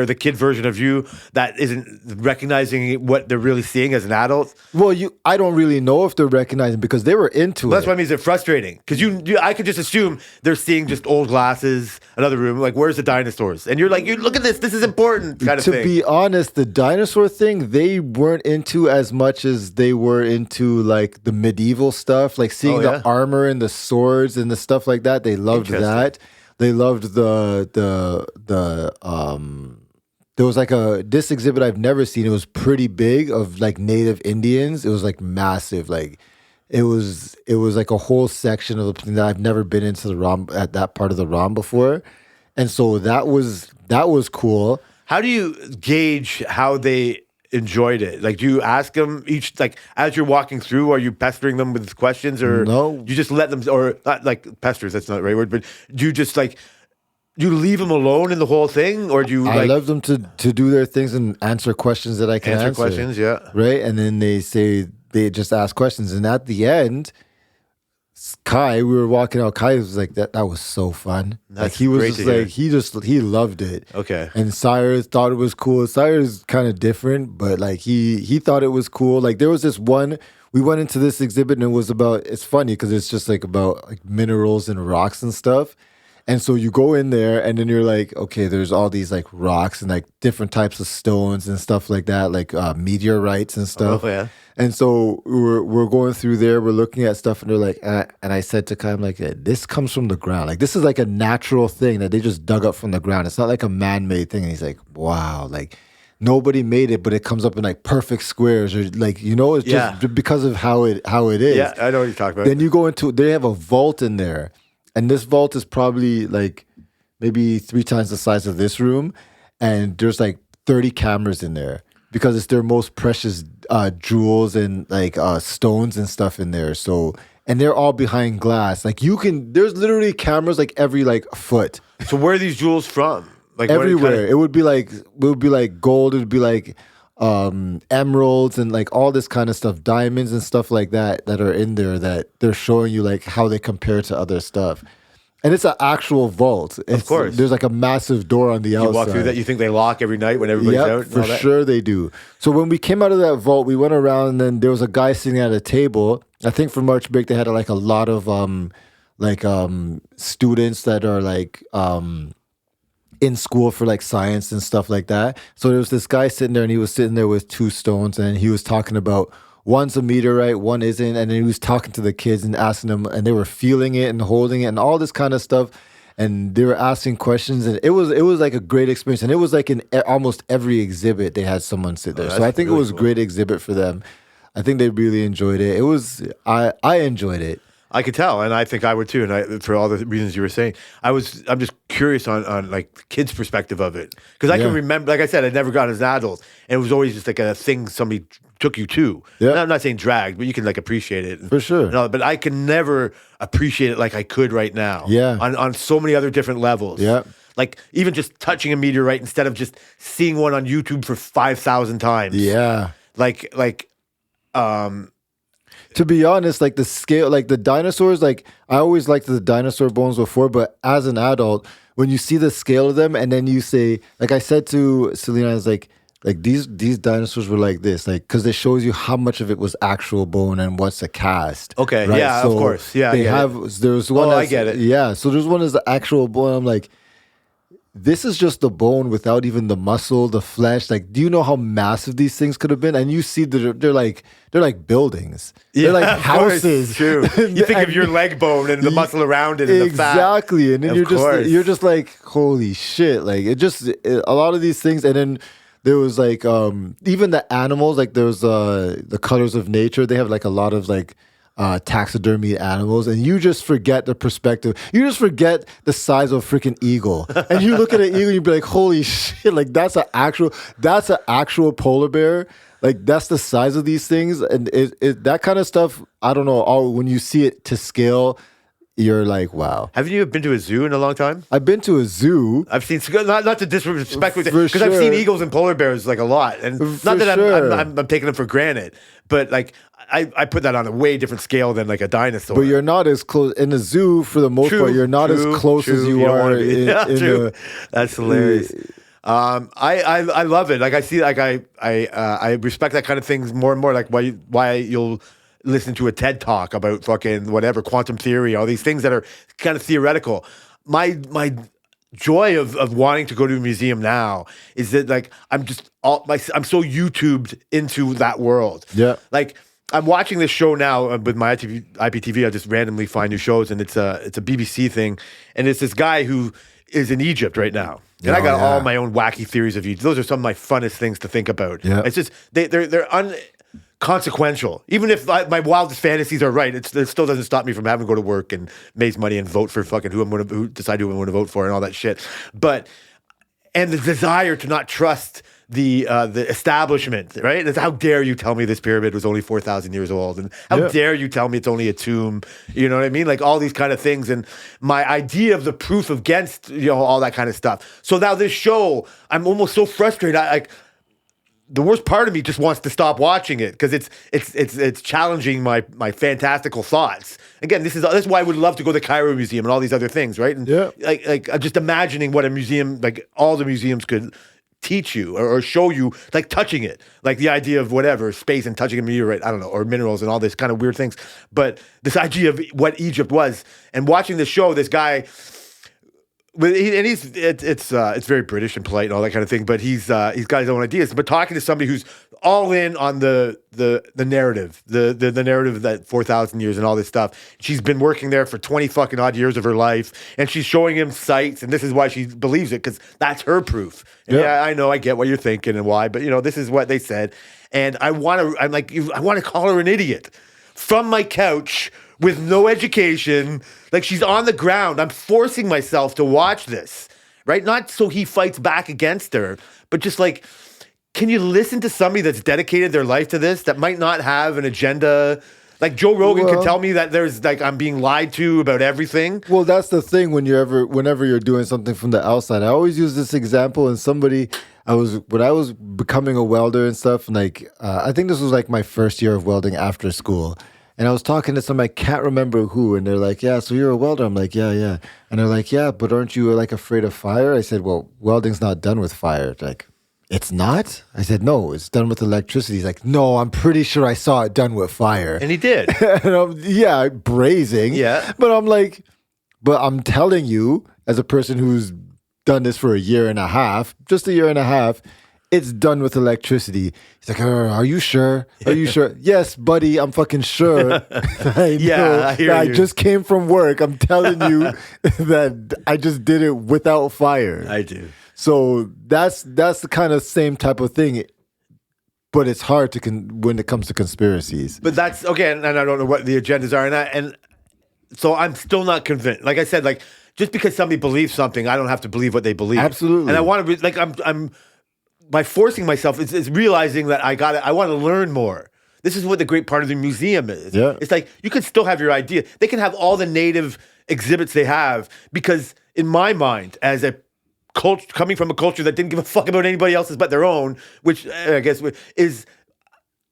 the kid version of you that isn't recognizing what they're really seeing as an adult? Well, I don't really know if they're recognizing because they were into Well, it. that's what I mean. Is it frustrating? Because I could just assume they're seeing just old glasses, another room. Like, where's the dinosaurs? And you're like, you look at this. This is important. Kind of To thing. be honest, the dinosaur thing they weren't into as much as they were into like the medieval stuff, like seeing Oh, yeah? the armor and the swords and the stuff like that. They loved Interesting. that. They loved there was like this exhibit I've never seen. It was pretty big of like native Indians. It was like massive. Like it was like a whole section of the thing that I've never been into the ROM at that part of the ROM before. And so that was cool. How do you gauge how they enjoyed it? Like, do you ask them each, like, as you're walking through, are you pestering them with questions, or No. you just let them, or not like pesters, that's not the right word, but do you just like, do you leave them alone in the whole thing, or do you I like love them to do their things and answer questions that I can answer. questions? Yeah. Right? And then they just ask questions. And at the end, Kai, we were walking out. Kai was like, that was so fun. That's like he was great just to hear. like he loved it. Okay. And Cyrus thought it was cool. Cyrus is kind of different, but like he thought it was cool. Like there was this one, we went into this exhibit and it was about, it's funny because it's just like about like minerals and rocks and stuff. And so you go in there and then you're like, okay, there's all these like rocks and like different types of stones and stuff like that, like meteorites and stuff. Oh, yeah. And so we're going through there, we're looking at stuff, and they're like, and I said to Kai, I'm like, this comes from the ground. Like this is like a natural thing that they just dug up from the ground. It's not like a man-made thing. And he's like, wow, like nobody made it, but it comes up in like perfect squares, or like, you know, it's just because of how it is. Yeah, I know what you're talking about. Then you go into, they have a vault in there, and this vault is probably like maybe 3 times the size of this room, and there's like 30 cameras in there because it's their most precious jewels and like stones and stuff in there. So, and they're all behind glass. Like there's literally cameras like every like foot. So where are these jewels from? Like Everywhere. It would be like gold. It would be like emeralds and like all this kind of stuff, diamonds and stuff like that are in there that they're showing you like how they compare to other stuff. And it's an actual vault. Of course. There's like a massive door on the outside. You walk through that, you think they lock every night when everybody's out? For sure they do. So when we came out of that vault, we went around and then there was a guy sitting at a table. I think for March break, they had like a lot of students that are like in school for like science and stuff like that. So there was this guy sitting there and he was sitting there with 2 stones and he was talking about one's a meteorite, one isn't. And then he was talking to the kids and asking them, and they were feeling it and holding it and all this kind of stuff. And they were asking questions, and it was like a great experience. And it was like in almost every exhibit they had someone sit there. So I think really it was a great exhibit for them. I think they really enjoyed it. I enjoyed it. I could tell, and I think I would too. And for all the reasons you were saying, I'm just curious on like the kids' perspective of it, because I can remember, like I said, I'd never gone as an adult, and it was always just like a thing somebody took you to. Yeah. I'm not saying dragged, but you can like appreciate it for sure. But I can never appreciate it like I could right now. Yeah, on so many other different levels. Yeah. Like even just touching a meteorite instead of just seeing one on YouTube for 5,000 times. Yeah. To be honest, like the scale, like the dinosaurs, like I always liked the dinosaur bones before, but as an adult, when you see the scale of them and then you say, like I said to Selena, I was like these dinosaurs were like this, like, because it shows you how much of it was actual bone and what's a cast. Okay, right? yeah, so of course. Yeah, there's one. I get it. Yeah, so there's one that's the actual bone. I'm like, this is just the bone without even the muscle, the flesh. Like, do you know how massive these things could have been? And you see that they're like buildings. They're like houses. True. You think of your leg bone and the muscle around it and the fat. Exactly. And then you're just like, holy shit. Like a lot of these things. And then there was like even the animals, like there was the colors of nature. They have like a lot of like taxidermy animals, and you just forget the perspective. You just forget the size of a freaking eagle, and you look at an eagle, and you be like, "Holy shit!" Like that's an actual polar bear. Like that's the size of these things, and that kind of stuff. I don't know. When you see it to scale, you're like, wow. Haven't you been to a zoo in a long time? I've been to a zoo. I've seen, not to disrespect, because I've seen eagles and polar bears like a lot, and not that I'm taking them for granted, but like I put that on a way different scale than like a dinosaur. But you're not as close in the zoo for the most part. You're not as close as you are in the. That's hilarious. I love it. Like I see, like I respect that kind of things more and more. Like why you'll listen to a TED talk about fucking whatever, quantum theory, all these things that are kind of theoretical. My joy of wanting to go to a museum now is that like I'm so YouTubed into that world. Yeah. Like I'm watching this show now with my IPTV. I just randomly find new shows, and it's a BBC thing, and it's this guy who is in Egypt right now. And I got all my own wacky theories of Egypt. Those are some of my funnest things to think about. Yeah. It's just they're consequential. Even if my wildest fantasies are right, it still doesn't stop me from having to go to work and make money and vote for fucking who decide who I'm going to vote for and all that shit. But and the desire to not trust the establishment, right? It's, how dare you tell me this pyramid was only 4,000 years old, and how dare you tell me it's only a tomb? You know what I mean? Like all these kind of things, and my idea of the proof against all that kind of stuff. So now this show, I'm almost so frustrated. The worst part of me just wants to stop watching it because it's challenging my fantastical thoughts. Again, this is why I would love to go to the Cairo Museum and all these other things, right? And like I'm just imagining what a museum, like all the museums could teach you or show you, like touching it, like the idea of whatever space and touching a meteorite, I don't know, or minerals and all this kind of weird things. But this idea of what Egypt was, and watching the show, this guy. And it's very British and polite and all that kind of thing, but he's got his own ideas. But talking to somebody who's all in on the narrative, the narrative that 4,000 years and all this stuff. She's been working there for 20 fucking odd years of her life, and she's showing him sites, and this is why she believes it, because that's her proof. And yeah, I know, I get what you're thinking and why, but this is what they said, and I want to call her an idiot from my couch. With no education, like she's on the ground. I'm forcing myself to watch this, right? Not so he fights back against her, but just like, can you listen to somebody that's dedicated their life to this that might not have an agenda? Like Joe Rogan can tell me that there's like I'm being lied to about everything. Well, that's the thing whenever you're doing something from the outside. I always use this example, and when I was becoming a welder and stuff, and like I think this was like my first year of welding after school. And I was talking to somebody, I can't remember who, and they're like, yeah, so you're a welder? I'm like, yeah. And they're like, yeah, but aren't you like afraid of fire? I said, well, welding's not done with fire. They're like, it's not? I said, no, it's done with electricity. He's like, no, I'm pretty sure I saw it done with fire. And he did. And brazing. Yeah. But I'm like, but I'm telling you, as a person who's done this for a year and a half, just a year and a half, it's done with electricity. He's like, are you sure? Are you sure? Yes, buddy, I'm fucking sure. I know. I just came from work. I'm telling you that I just did it without fire. I do. So that's the kind of same type of thing. But it's hard when it comes to conspiracies. But that's, okay, and I don't know what the agendas are in that. And so I'm still not convinced. Like I said, like just because somebody believes something, I don't have to believe what they believe. Absolutely. And I want to be, like, I'm by forcing myself, it's realizing that I want to learn more. This is what the great part of the museum is. Yeah. It's like, you can still have your idea. They can have all the native exhibits they have, because in my mind, as a culture, coming from a culture that didn't give a fuck about anybody else's but their own, which I guess is,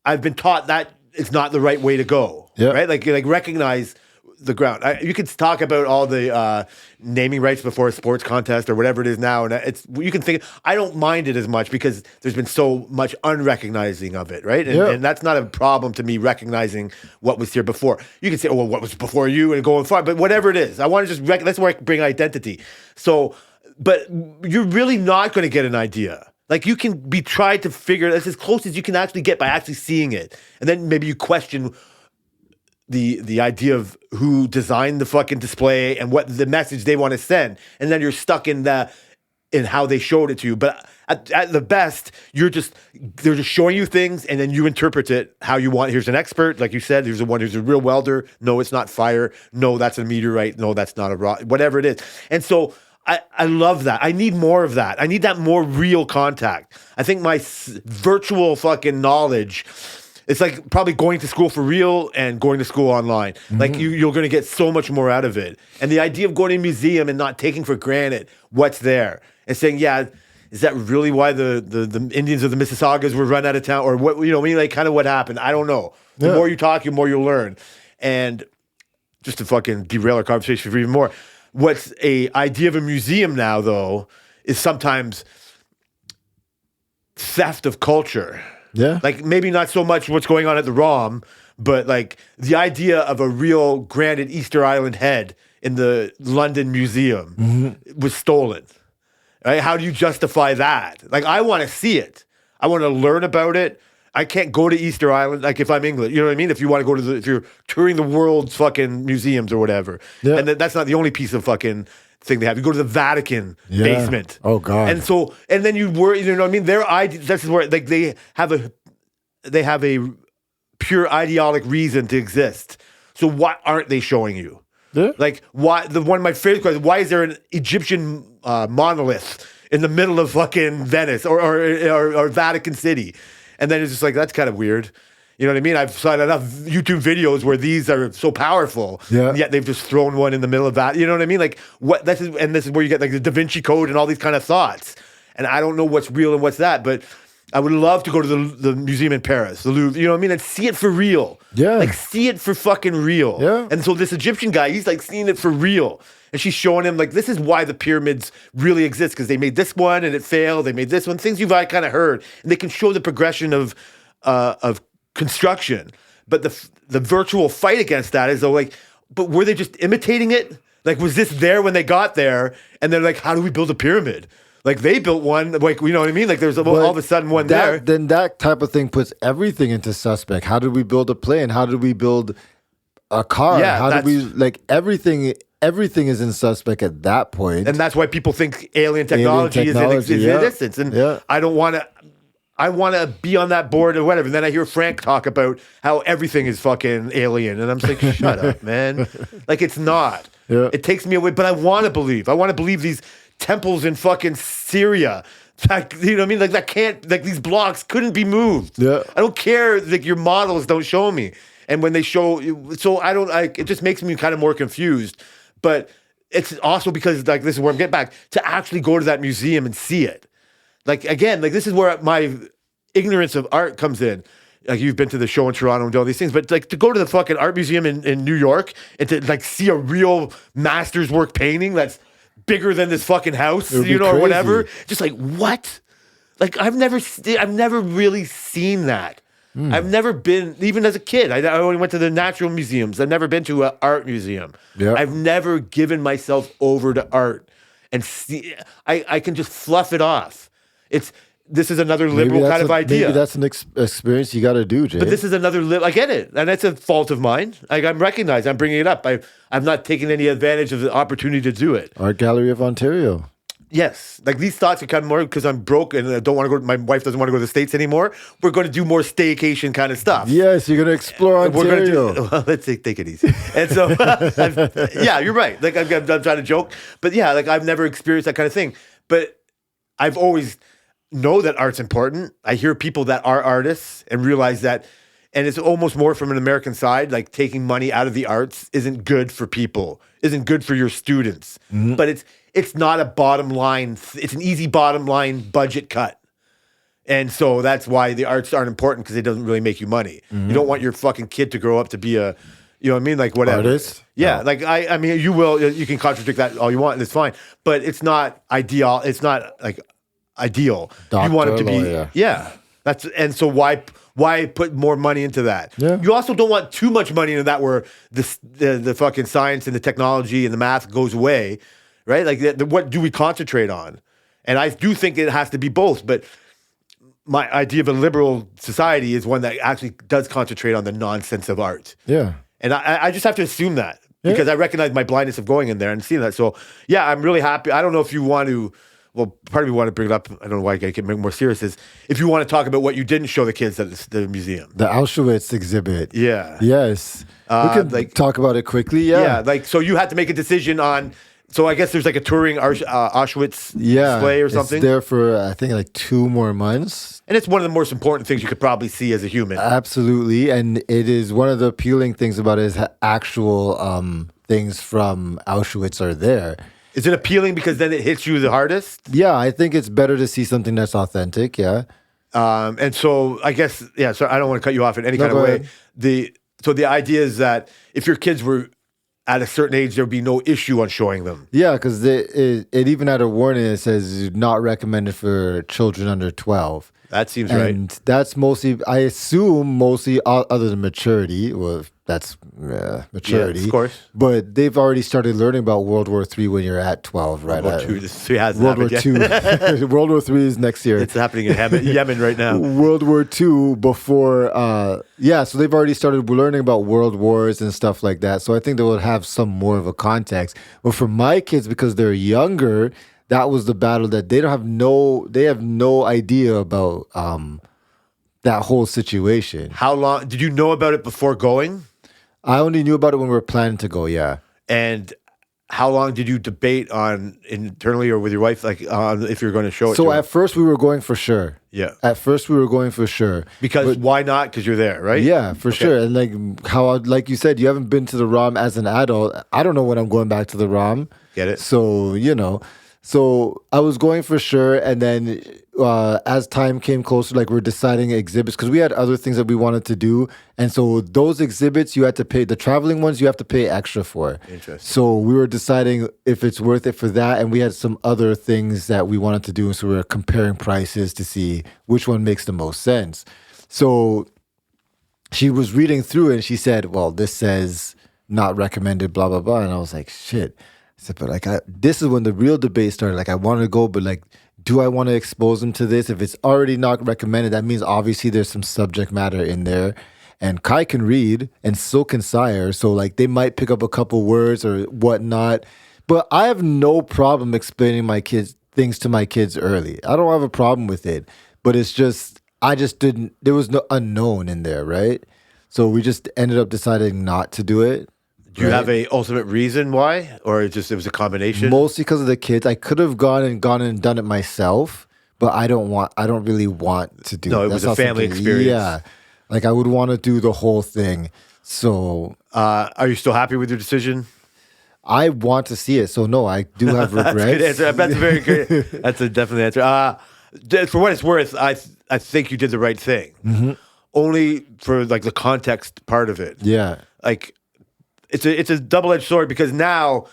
I've been taught that it's not the right way to go. Yeah. Right? Like recognize the ground. You could talk about all the naming rights before a sports contest or whatever it is now, and you can think, I don't mind it as much because there's been so much unrecognizing of it, right? And that's not a problem to me, recognizing what was here before. You can say, oh, well, what was before you, and going far, but whatever it is, I want to just that's where I bring identity. So, but you're really not going to get an idea. Like, you can be tried to figure that's as close as you can actually get by actually seeing it, and then maybe you question the idea of who designed the fucking display and what the message they want to send, and then you're stuck in how they showed it to you. But at the best, they're just showing you things, and then you interpret it how you want. Here's an expert, like you said. Here's who's a real welder. No, it's not fire. No, that's a meteorite. No, that's not a rock. Whatever it is, and so. I love that. I need more of that. I need that more real contact. I think my virtual fucking knowledge, it's like probably going to school for real and going to school online. Mm-hmm. Like you're going to get so much more out of it. And the idea of going to a museum and not taking for granted what's there and saying, yeah, is that really why the Indians of the Mississaugas were run out of town, or what? I mean, like kind of what happened. I don't know. The more you talk, the more you'll learn. And just to fucking derail our conversation for even more. What's a idea of a museum now, though, is sometimes theft of culture. Yeah. Like, maybe not so much what's going on at the R.O.M., but like the idea of a real granite Easter Island head in the London Museum was stolen. Right? How do you justify that? Like, I want to see it. I want to learn about it. I can't go to Easter Island, like if I'm English, you know what I mean? If you want to go to if you're touring the world's fucking museums or whatever. Yeah. And that's not the only piece of fucking thing they have. You go to the Vatican basement. Oh God. And then you worry, you know what I mean? That's where like they have a pure ideologic reason to exist. So what aren't they showing you? Yeah. Like, why? One of my favorite questions: why is there an Egyptian monolith in the middle of fucking Venice or Vatican City. And then it's just like, that's kind of weird. You know what I mean? I've seen enough YouTube videos where these are so powerful, yet they've just thrown one in the middle of that. You know what I mean? Like this is where you get like the Da Vinci Code and all these kind of thoughts. And I don't know what's real and what's that, but I would love to go to the museum in Paris, the Louvre, you know what I mean? And see it for real. Yeah. Like see it for fucking real. Yeah. And so this Egyptian guy, he's like seeing it for real. And she's showing him like, this is why the pyramids really exist, because they made this one and it failed. They made this one, things you've kind of heard. And they can show the progression of construction. But the virtual fight against that is though, like, but were they just imitating it? Like, was this there when they got there? And they're like, how do we build a pyramid? Like they built one, like, you know what I mean? Like there's all of a sudden one there. Then that type of thing puts everything into suspect. How did we build a plane? How did we build a car? Yeah, how did we, like, everything is in suspect at that point. And that's why people think alien technology is in existence. And I don't want to. I want to be on that board or whatever. And then I hear Frank talk about how everything is fucking alien. And I'm just like, shut up, man. Like, it's not. Yeah. It takes me away. But I want to believe. I want to believe these temples in fucking Syria. That, you know what I mean? Like, that can't, like, these blocks couldn't be moved. Yeah. I don't care. Like, your models don't show me. And when they show, so I don't, like, it just makes me kind of more confused. But it's also because, like, this is where I'm getting back to actually go to that museum and see it. Like, again, like, this is where my ignorance of art comes in. Like, you've been to the show in Toronto and do all these things, but, like, to go to the fucking art museum in New York and to, like, see a real master's work painting that's bigger than this fucking house, you know, or whatever. Just like, what? Like, I've never really seen that. I've never been, even as a kid, I only went to the natural museums. I've never been to an art museum. Yeah. I've never given myself over to art and see, I can just fluff it off. This is another liberal kind of idea. Maybe that's an experience you got to do, Jay. But this is another, I get it. And that's a fault of mine. I'm recognized. I'm bringing it up. I'm not taking any advantage of the opportunity to do it. Art Gallery of Ontario. Yes. Like, these thoughts are kind of more because I'm broke and I don't want to go, my wife doesn't want to go to the States anymore. We're going to do more staycation kind of stuff. Yes, you're going to explore Ontario. We're going to well, let's take it easy. And so, yeah, you're right. Like, I'm trying to joke. But yeah, like, I've never experienced that kind of thing. But I've always know that art's important. I hear people that are artists and realize that, and it's almost more from an American side, like taking money out of the arts isn't good for people, isn't good for your students. Mm-hmm. But it's not a bottom line. It's an easy bottom line budget cut. And so that's why the arts aren't important, because it doesn't really make you money. Mm-hmm. You don't want your fucking kid to grow up to be a, you know what I mean? Like, whatever. Artist? Yeah. No. Like, I mean, you can contradict that all you want, and it's fine. But it's not ideal. It's not like ideal. Doctor, you want it to be, lawyer. yeah. And so why put more money into that? Yeah. You also don't want too much money into that where the fucking science and the technology and the math goes away, right? Like, what do we concentrate on? And I do think it has to be both, but my idea of a liberal society is one that actually does concentrate on the nonsense of art. Yeah. And I just have to assume that because I recognize my blindness of going in there and seeing that. So, yeah, I'm really happy. I don't know if you want to, well, part of me want to bring it up. I don't know why I get more serious, is if you want to talk about what you didn't show the kids at the museum. The Auschwitz exhibit. Yeah. Yes. We could talk about it quickly. Yeah. Yeah. Like, so you had to make a decision on, so I guess there's like a touring Auschwitz display or something. It's there for, I think, like 2 more months. And it's one of the most important things you could probably see as a human. Absolutely. And it is one of the appealing things about it is actual things from Auschwitz are there. Is it appealing because then it hits you the hardest? Yeah, I think it's better to see something that's authentic, yeah. And so I guess, yeah, so I don't want to cut you off in any kind of way. So the idea is that if your kids were at a certain age, there would be no issue on showing them. Yeah, because it even had a warning that says not recommended for children under 12. That seems right. And that's mostly, I assume, mostly other than maturity. Well, that's maturity. Yeah, of course. But they've already started learning about World War III when you're at 12, right? World War II, this hasn't World War happened II. World War III is next year. It's happening in Yemen right now. World War II before, so they've already started learning about world wars and stuff like that. So I think they will have some more of a context. But for my kids, because they're younger, that was the battle that they have no idea about that whole situation. How long did you know about it before going? I only knew about it when we were planning to go, yeah. And how long did you debate on internally or with your wife, like if you're going to show it? So to her? at first we were going for sure. Yeah. At first we were going for sure. Because why not? Because you're there, right? Yeah, for sure. And like you said, you haven't been to the ROM as an adult. I don't know when I'm going back to the ROM. Get it? So, so I was going for sure. And then as time came closer, like we're deciding exhibits because we had other things that we wanted to do. And so those exhibits you had to pay, the traveling ones you have to pay extra for. Interesting. So we were deciding if it's worth it for that. And we had some other things that we wanted to do. And so we were comparing prices to see which one makes the most sense. So she was reading through it and she said, well, this says not recommended, blah, blah, blah. And I was like, shit. I said, but this is when the real debate started. Like, I wanted to go, but like, do I want to expose them to this? If it's already not recommended, that means obviously there's some subject matter in there. And Kai can read, and so can Sire. So like, they might pick up a couple words or whatnot. But I have no problem explaining things to my kids early. I don't have a problem with it. But it's just, there was no unknown in there, right? So we just ended up deciding not to do it. Do you have a ultimate reason why, or it was a combination? Mostly because of the kids. I could have gone and done it myself, but I don't really want to do it. No, it was a family experience. Yeah. Like I would want to do the whole thing. So are you still happy with your decision? I want to see it. So no, I do have regrets. That's a good answer. That's a very good. That's a definite answer. For what it's worth, I think you did the right thing. Mm-hmm. Only for like the context part of it. Yeah. Like it's a double-edged sword because now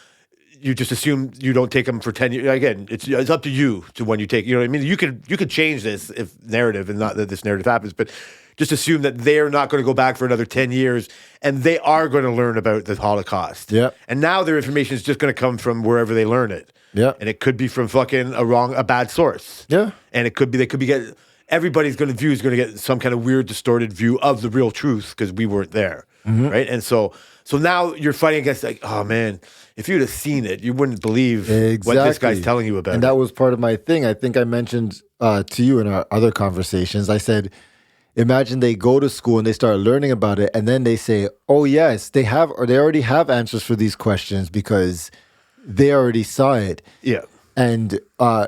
you just assume you don't take them for 10 years. Again, it's up to you to when you take. You know what I mean? You could change this if narrative and not that this narrative happens, but just assume that they're not going to go back for another 10 years and they are going to learn about the Holocaust. Yeah. And now their information is just going to come from wherever they learn it. Yeah. And it could be from fucking a bad source. Yeah. And everybody's going to get some kind of weird, distorted view of the real truth because we weren't there. Mm-hmm. Right. And so now you're fighting against like, oh man, if you'd have seen it, you wouldn't believe what this guy's telling you about. And that was part of my thing. I think I mentioned to you in our other conversations, I said, imagine they go to school and they start learning about it. And then they say, oh yes, they already have answers for these questions because they already saw it. Yeah. And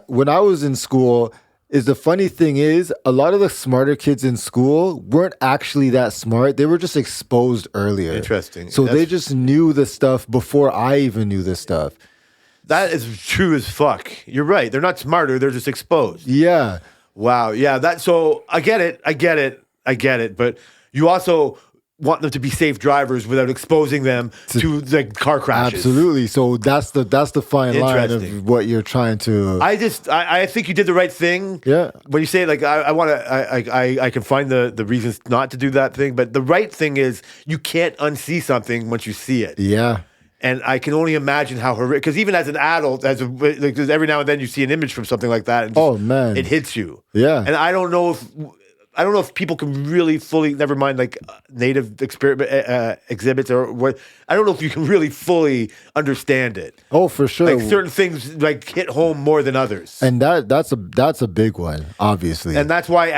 when I was in school, the funny thing is, a lot of the smarter kids in school weren't actually that smart. They were just exposed earlier. Interesting. So they just knew the stuff before I even knew the stuff. That is true as fuck. You're right. They're not smarter. They're just exposed. Yeah. Wow. Yeah. So I get it. But you also want them to be safe drivers without exposing them to the car crashes. Absolutely. So that's the fine line of what you're trying to. I think you did the right thing. Yeah. When you say like I can find the reasons not to do that thing, but the right thing is you can't unsee something once you see it. Yeah. And I can only imagine how horrific. Because even as an adult, every now and then you see an image from something like that, and oh man, it hits you. Yeah. And I don't know if people can really fully, never mind like native exhibits or what. I don't know if you can really fully understand it. Oh, for sure. Like certain things like hit home more than others. And that's a big one, obviously. And that's why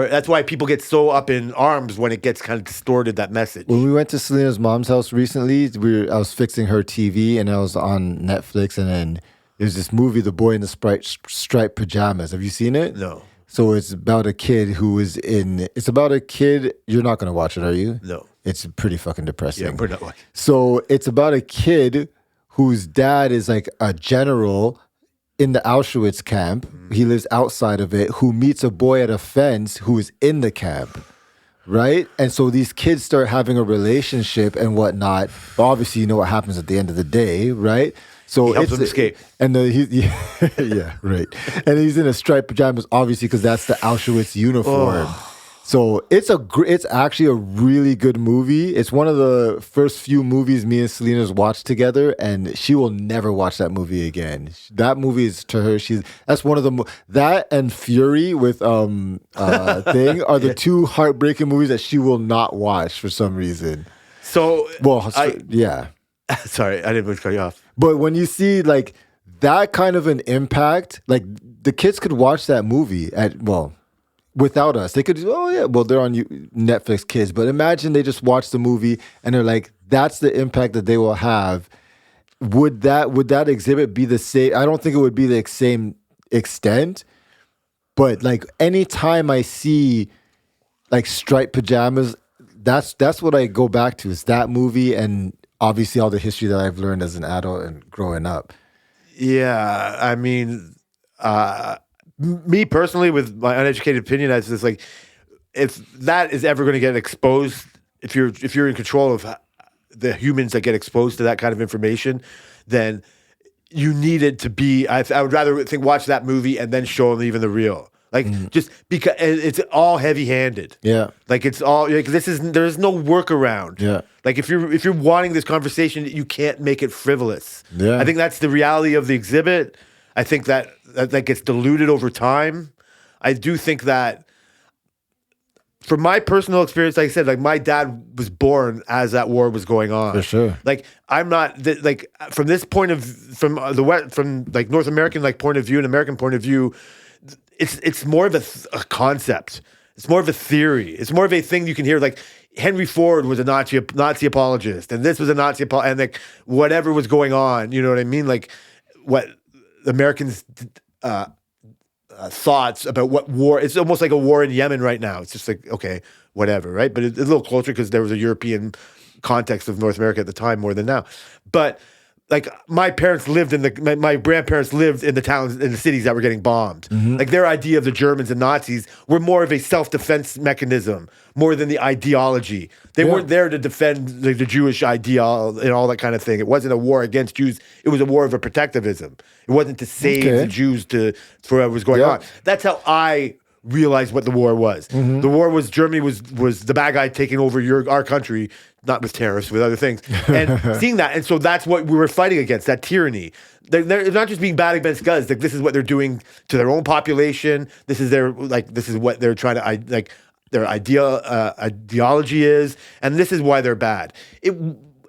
that's why people get so up in arms when it gets kind of distorted, that message. When we went to Selena's mom's house recently, I was fixing her TV and I was on Netflix, and then there's this movie, The Boy in the Striped Pajamas. Have you seen it? No. So it's about a kid it's about a kid. You're not going to watch it, are you? No. It's pretty fucking depressing. Yeah, we're not watching. So it's about a kid whose dad is like a general in the Auschwitz camp. Mm-hmm. He lives outside of it, who meets a boy at a fence who is in the camp. Right? And so these kids start having a relationship and whatnot. But obviously, you know what happens at the end of the day, right? So he helps him escape. And yeah, right. And he's in a striped pajamas, obviously, because that's the Auschwitz uniform. Oh. So it's actually a really good movie. It's one of the first few movies me and Selena's watched together, and she will never watch that movie again. That movie is to her. That's one of the that and Fury with thing are the two heartbreaking movies that she will not watch for some reason. So yeah. Sorry, I didn't mean to cut you off. But when you see like that kind of an impact, like the kids could watch that movie without us. They could, they're on Netflix Kids, but imagine they just watch the movie and they're like, that's the impact that they will have. would that exhibit be the same? I don't think it would be the same extent, but like anytime I see like striped pajamas, that's what I go back to, is that movie, and obviously all the history that I've learned as an adult and growing up. Yeah, I mean, me personally, with my uneducated opinion, I just like, if that is ever going to get exposed, if you're in control of the humans that get exposed to that kind of information, then you need it to be. I would rather watch that movie and then show them even the real. Like just because it's all heavy-handed. Yeah. Like it's all like there's no workaround. Yeah. Like if you're wanting this conversation, you can't make it frivolous. Yeah. I think that's the reality of the exhibit. I think that gets diluted over time. I do think that, from my personal experience, like I said, like my dad was born as that war was going on. For sure. Like I'm not like from this point of from like North American like point of view and American point of view. It's more of a concept. It's more of a theory. It's more of a thing you can hear. Like Henry Ford was a Nazi apologist, and this was a Nazi and like whatever was going on. You know what I mean? Like what Americans thoughts about what war. It's almost like a war in Yemen right now. It's just like, okay, whatever, right? But it's a little closer because there was a European context of North America at the time more than now. But like my parents lived my grandparents lived in the towns, in the cities that were getting bombed. Like their idea of the Germans and Nazis were more of a self-defense mechanism more than the ideology. They weren't there to defend the Jewish ideal and all that kind of thing. It wasn't a war against Jews. It was a war of a protectivism. It wasn't to save the Jews for what was going on. That's how I realized what the war was. The war was Germany was the bad guy taking over our country, not with terrorists, with other things, and seeing that. And so that's what we were fighting against, that tyranny. They're not just being bad against guns. Like this is what they're doing to their own population. This is what they're trying to like. Their ideology is, and this is why they're bad.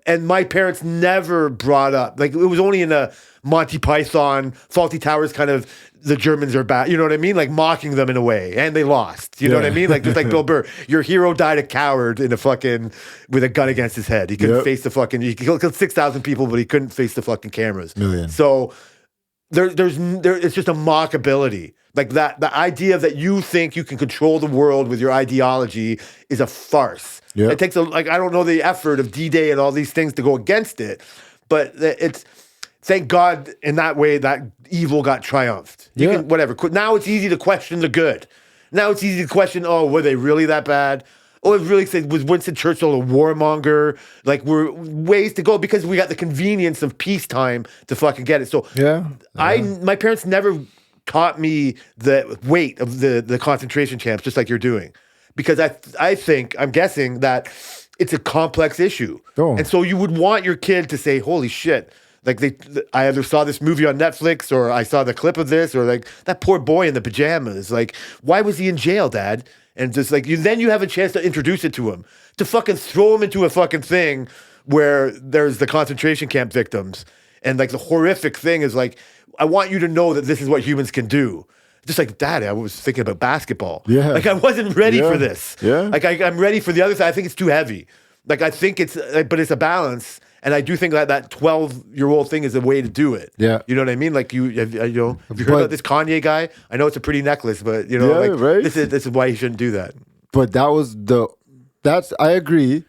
And my parents never brought up, like, it was only in a Monty Python, Faulty Towers kind of, the Germans are bad, you know what I mean? Like mocking them in a way, and they lost, you know what I mean? Like just like Bill Burr, your hero died a coward with a gun against his head. He couldn't face he killed 6,000 people, but he couldn't face the fucking cameras. Million. So it's just a mockability. Like that, the idea that you think you can control the world with your ideology is a farce. Yep. It takes I don't know the effort of D-Day and all these things to go against it, but thank God in that way that evil got triumphed. You can, whatever. Now it's easy to question the good. Now it's easy to question, oh, were they really that bad? Oh, it really was Winston Churchill a warmonger? Like, we're ways to go because we got the convenience of peacetime to fucking get it. So my parents never taught me the weight of the concentration camps, just like you're doing, because I'm guessing that it's a complex issue, and so you would want your kid to say, "Holy shit!" Like I either saw this movie on Netflix, or I saw the clip of this, or like that poor boy in the pajamas. Like, why was he in jail, Dad? And just like then you have a chance to introduce it to him, to fucking throw him into a fucking thing where there's the concentration camp victims, and like the horrific thing is like, I want you to know that this is what humans can do. Just like, Dad, I was thinking about basketball. Yeah. Like, I wasn't ready for this. Yeah. Like, I'm ready for the other side. I think it's too heavy. Like, I think but it's a balance. And I do think that 12-year-old thing is a way to do it. Yeah. You know what I mean? Like, have you heard about this Kanye guy? I know it's a pretty necklace, but, right? This is why he shouldn't do that. But I agree.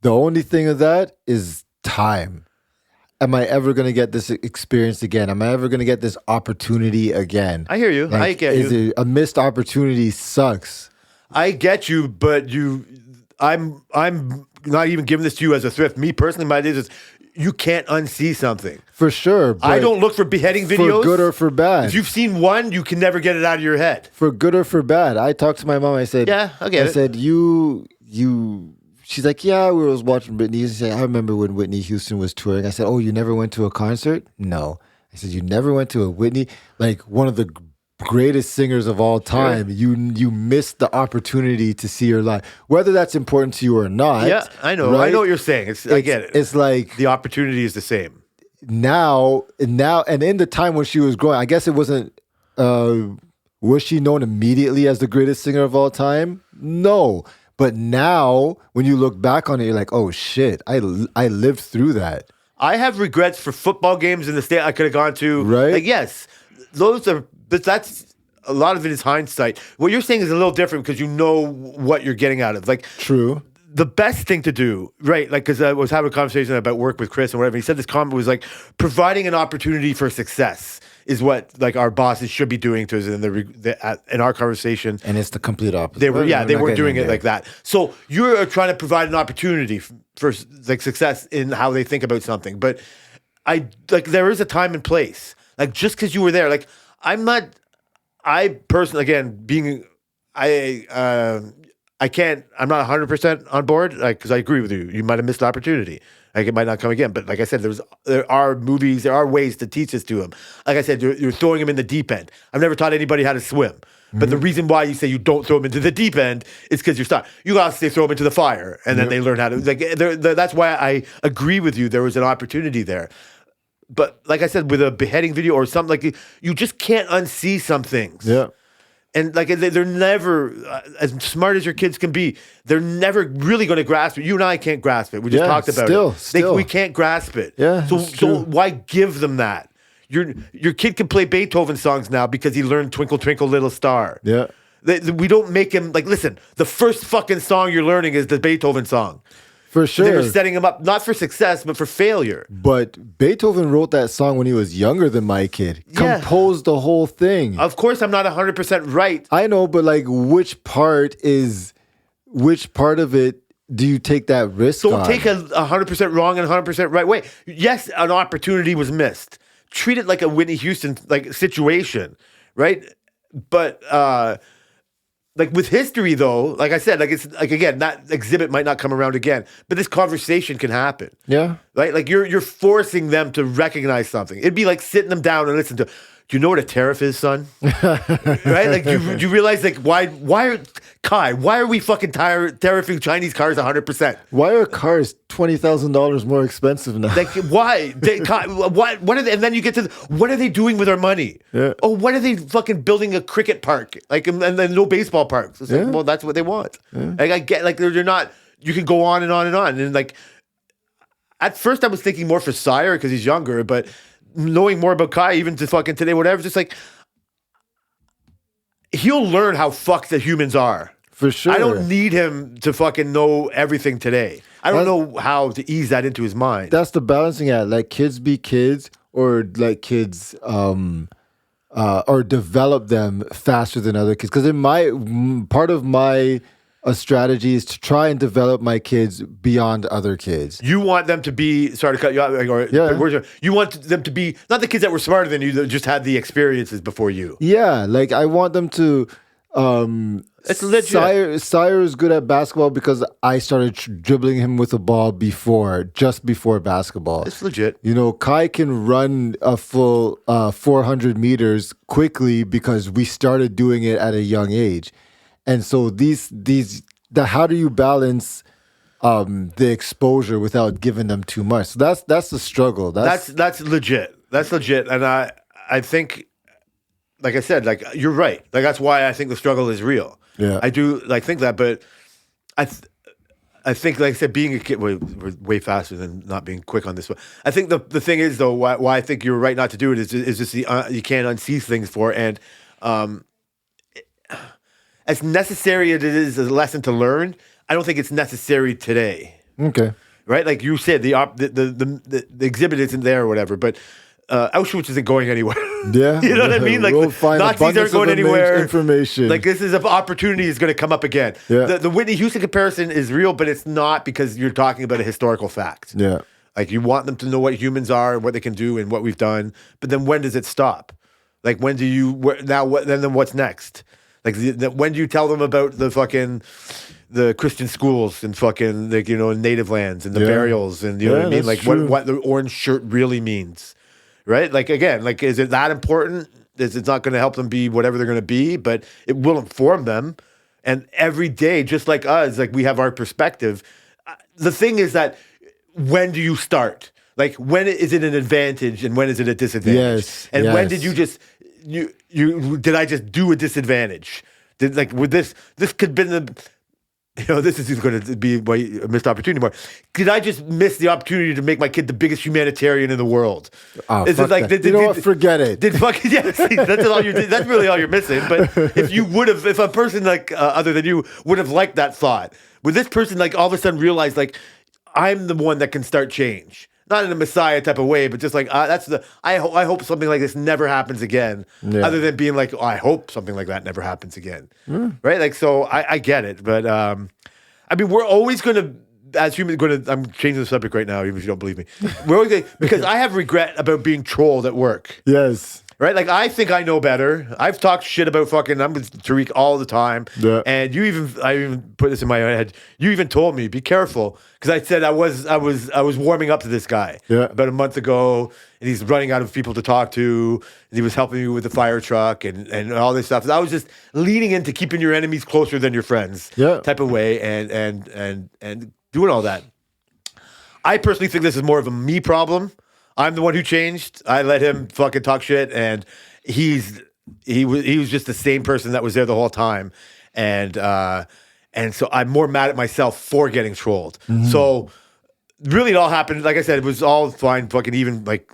The only thing of that is time. Am I ever going to get this experience again? Am I ever going to get this opportunity again? I hear you. Like, I get you. A missed opportunity sucks. I get you, but I'm not even giving this to you as a thrift. Me personally, my idea is you can't unsee something. For sure. I don't look for beheading videos. For good or for bad. If you've seen one, you can never get it out of your head. For good or for bad. I talked to my mom. I said, yeah, I get it. I said, she's like, yeah, we was watching Whitney. She said, I remember when Whitney Houston was touring. I said, oh, you never went to a concert? No. I said, you never went to a Whitney? Like, one of the greatest singers of all time. Sure. You missed the opportunity to see her live. Whether that's important to you or not. Yeah, I know. Right? I know what you're saying. I get it. It's like... the opportunity is the same. Now, and in the time when she was growing, I guess it wasn't... was she known immediately as the greatest singer of all time? No. But now, when you look back on it, you're like, oh shit, I lived through that. I have regrets for football games in the state I could have gone to. Right. Like, yes, those are, but that's, a lot of it is hindsight. What you're saying is a little different because you know what you're getting out of. Like, True. the best thing to do, right? Like, because I was having a conversation about work with Chris and whatever. He said this comment was like, providing an opportunity for success is what like our bosses should be doing to us in our conversation. And it's the complete opposite. They were, We're they not weren't getting doing in it there. like that. So you're trying to provide an opportunity for like success in how they think about something. But I like there is a time and place. Like just because you were there, like I personally, again, being I can't. I'm not 100% on board, like because I agree with you. You might have missed the opportunity. Like it might not come again. But like I said, there are movies, there are ways to teach this to him. Like I said, you're throwing him in the deep end. I've never taught anybody how to swim. But the reason why you say you don't throw them into the deep end is because you're stuck. You got to say throw them into the fire, and then they learn how to. Like that's why I agree with you. There was an opportunity there. But like I said, with a beheading video or something like you just can't unsee some things. Yeah. And like they're never as smart as your kids can be. They're never really going to grasp it. You and I can't grasp it. We just talked about it. Still. We can't grasp it. Yeah, So it's true. why give them that? Your kid can play Beethoven songs now because he learned Twinkle Twinkle Little Star. Yeah. We don't make him like listen. The first fucking song you're learning is the Beethoven song. For They were sure. setting him up not for success but for failure. But Beethoven wrote that song when he was younger than my kid. Yeah. Composed the whole thing. Of course, I'm not 100% right. I know, but like which part of it do you take that risk Don't on? take a 100% wrong and 100% right way. Yes, an opportunity was missed. Treat it like a Whitney Houston like situation, right? But like with history though, like I said, like it's like again, that exhibit might not come around again, but this conversation can happen. Yeah. Right? Like you're forcing them to recognize something. It'd be like sitting them down and listen to, do you know what a tariff is, son? Right? Like do you realize like why are we fucking tariffing Chinese cars 100%? Why are cars $20,000 more expensive now? Like why? What are they? And then you get to what are they doing with our money? Yeah. Oh, what are they fucking building a cricket park? Like and then no baseball parks. It's like, Yeah. well, that's what they want. Like I get like they're not. You can go on and on and on. And like at first I was thinking more for Sire because he's younger, but knowing more about Kai even to fucking today, whatever, just like he'll learn how fucked the humans are. For sure. I don't need him to fucking know everything today. I don't know how to ease that into his mind. That's the balancing act. Like kids be kids, or like kids or develop them faster than other kids. Because part of my strategy is to try and develop my kids beyond other kids. You want them to be, sorry to cut you out, you want them to be, not the kids that were smarter than you, that just had the experiences before you. Yeah, like I want them to. It's legit. Sire is good at basketball because I started dribbling him with a ball just before basketball. It's legit. You know, Kai can run a full 400 meters quickly because we started doing it at a young age. And so how do you balance the exposure without giving them too much? So that's the struggle. That's legit. That's legit. And I think, like I said, like you're right. Like that's why I think the struggle is real. Yeah. I do like think that, but I think, like I said, being a kid, we're way faster than not being quick on this one. I think the thing is though, why I think you're right not to do it is just you can't unsee things for, and as necessary as it is a lesson to learn, I don't think it's necessary today. okay. Right? Like you said, the exhibit isn't there or whatever, but Auschwitz isn't going anywhere. Yeah. You know what I mean? Like we'll find Nazis abundance aren't going of anywhere. information. Like this is an opportunity is going to come up again. Yeah. The Whitney Houston comparison is real, but it's not because you're talking about a historical fact. Yeah. Like you want them to know what humans are and what they can do and what we've done. But then when does it stop? Like when do you then what's next? Like when do you tell them about the Christian schools and fucking like native lands and the burials and you know what I mean? Like true. what the orange shirt really means. Right? Like again, like is it that important? It's not going to help them be whatever they're going to be, but it will inform them. And every day, just like us, like we have our perspective. The thing is that when do you start? Like when is it an advantage and when is it a disadvantage? Yes. And when yes. did you just did I just do a disadvantage? Did like with this could have been this is going to be my missed opportunity more. Did I just miss the opportunity to make my kid the biggest humanitarian in the world? Oh, Is fuck it like, that. You know what? Forget it. That's all that's really all you're missing. But if a person like other than you would have liked that thought, would this person like all of a sudden realize like I'm the one that can start change? Not in a messiah type of way, but just like I hope something like this never happens again. Yeah. Other than being like, I hope something like that never happens again, right? Like, so I get it, but I mean, we're always going to, as humans, I'm changing the subject right now, even if you don't believe me. We're always going because I have regret about being trolled at work. Yes. Right? Like, I think I know better. I've talked shit about I'm with Tariq all the time. Yeah. And I even put this in my head. You even told me, be careful. Because I said I was warming up to this guy about a month ago, and he's running out of people to talk to, and he was helping me with the fire truck and all this stuff. I was just leaning into keeping your enemies closer than your friends type of way and doing all that. I personally think this is more of a me problem. I'm the one who changed. I let him fucking talk shit, and he was just the same person that was there the whole time, and so I'm more mad at myself for getting trolled. Mm-hmm. So really, it all happened. Like I said, it was all fine. Fucking even like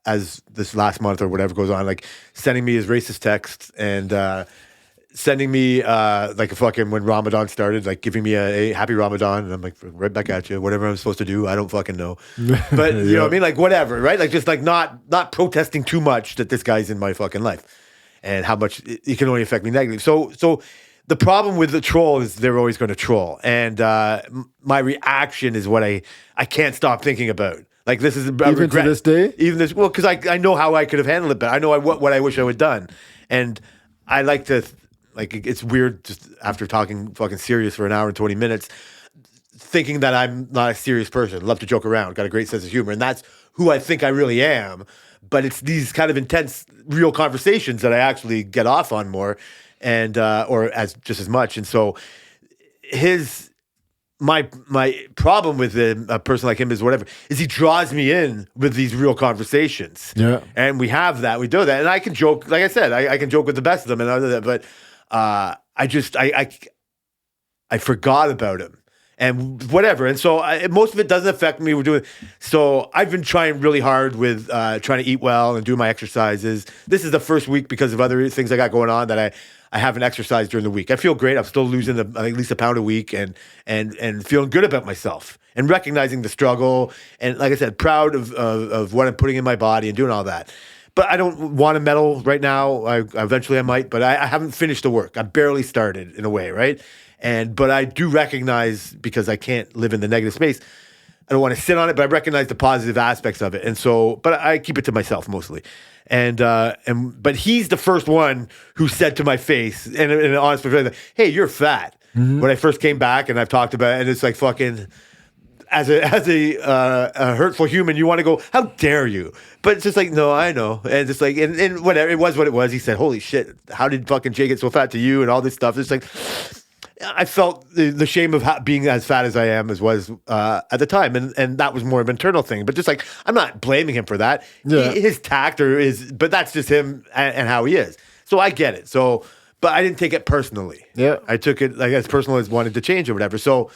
as this last month or whatever goes on, like sending me his racist texts and sending me like a fucking when Ramadan started, like giving me a happy Ramadan, and I'm like right back at you. Whatever I'm supposed to do, I don't fucking know. But you know what I mean, like whatever, right? Like just like not protesting too much that this guy's in my fucking life, and how much it can only affect me negatively. So the problem with the troll is they're always going to troll, and my reaction is what I can't stop thinking about. Like this is even regret, to this day, because I know how I could have handled it, but I know what I wish I would have done, and I like to. Like, it's weird just after talking fucking serious for an hour and 20 minutes, thinking that I'm not a serious person, love to joke around, got a great sense of humor. And that's who I think I really am. But it's these kind of intense, real conversations that I actually get off on more and, or as just as much. And so my problem with a person like him is he draws me in with these real conversations. Yeah. And we have that, we do that. And I can joke, like I said, I can joke with the best of them and other than that, but I forgot about him and whatever. And so most of it doesn't affect me. So I've been trying really hard with trying to eat well and do my exercises. This is the first week because of other things I got going on that I haven't exercised during the week. I feel great. I'm still losing at least a pound a week and feeling good about myself and recognizing the struggle. And like I said, proud of what I'm putting in my body and doing all that. But I don't want to medal right now. Eventually I might, but I haven't finished the work. I barely started in a way, right? But I do recognize, because I can't live in the negative space, I don't want to sit on it, but I recognize the positive aspects of it. And so, but I keep it to myself mostly. But he's the first one who said to my face, and in an honest way, hey, you're fat. Mm-hmm. When I first came back, and I've talked about it, and it's like fucking, as a hurtful human, you want to go, how dare you? But it's just like, no, I know. And just like, and whatever, it was what it was. He said, holy shit, how did fucking Jay get so fat to you and all this stuff? It's like, I felt the shame of being as fat as I am was at the time. And that was more of an internal thing. But just like, I'm not blaming him for that. Yeah. His tact but that's just him and how he is. So I get it. So, but I didn't take it personally. Yeah. I took it like as personal as wanted to change or whatever. So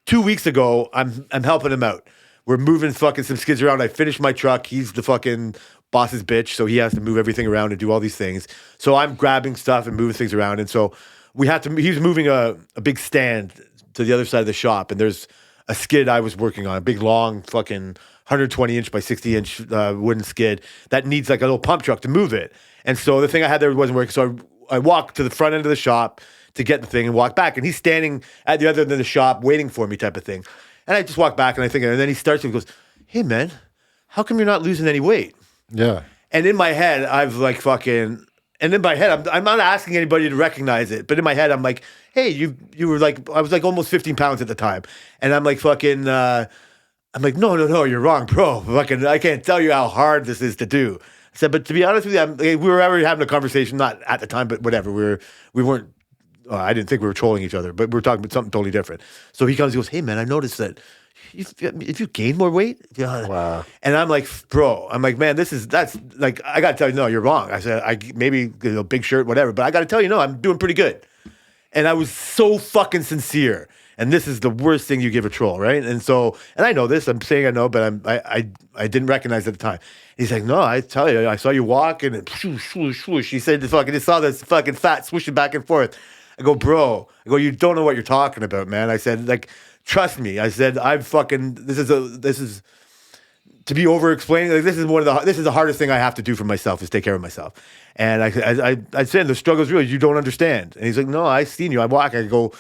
2 weeks ago, I'm helping him out. We're moving fucking some skids around. I finished my truck. He's the fucking boss's bitch, so he has to move everything around and do all these things. So I'm grabbing stuff and moving things around. And so he's moving a big stand to the other side of the shop, and there's a skid I was working on, a big, long, fucking 120-inch by 60-inch wooden skid that needs like a little pump truck to move it. And so the thing I had there wasn't working, so I walked to the front end of the shop to get the thing and walk back, and he's standing at the other end of the shop waiting for me type of thing. And I just walk back, and then he starts and goes, hey, man, how come you're not losing any weight? Yeah. And in my head, I'm not asking anybody to recognize it, but in my head, I'm like, hey, you were like, I was like almost 15 pounds at the time. And I'm like fucking, I'm like, no, you're wrong, bro. Fucking, I can't tell you how hard this is to do. I said, but to be honest with you, we were already having a conversation, not at the time, but whatever. We weren't, I didn't think we were trolling each other, but we were talking about something totally different. So he comes and goes, hey, man, I noticed that if you gain more weight, wow. And I'm like, bro, man, that's like, I got to tell you, no, you're wrong. I said, maybe big shirt, whatever, but I got to tell you, no, I'm doing pretty good. And I was so fucking sincere. And this is the worst thing you give a troll, right? And so, and I know this. I'm saying I know, but I didn't recognize at the time. He's like, no, I tell you, I saw you walk and swoosh, swoosh, swoosh. He said, I just saw this fucking fat swooshing back and forth. I go, bro. I go, you don't know what you're talking about, man. I said, like, trust me. I said, this is to be over explaining. Like, this is the hardest thing I have to do for myself is take care of myself. And I said, the struggle is real. You don't understand. And he's like, no, I seen you. I walk. I go,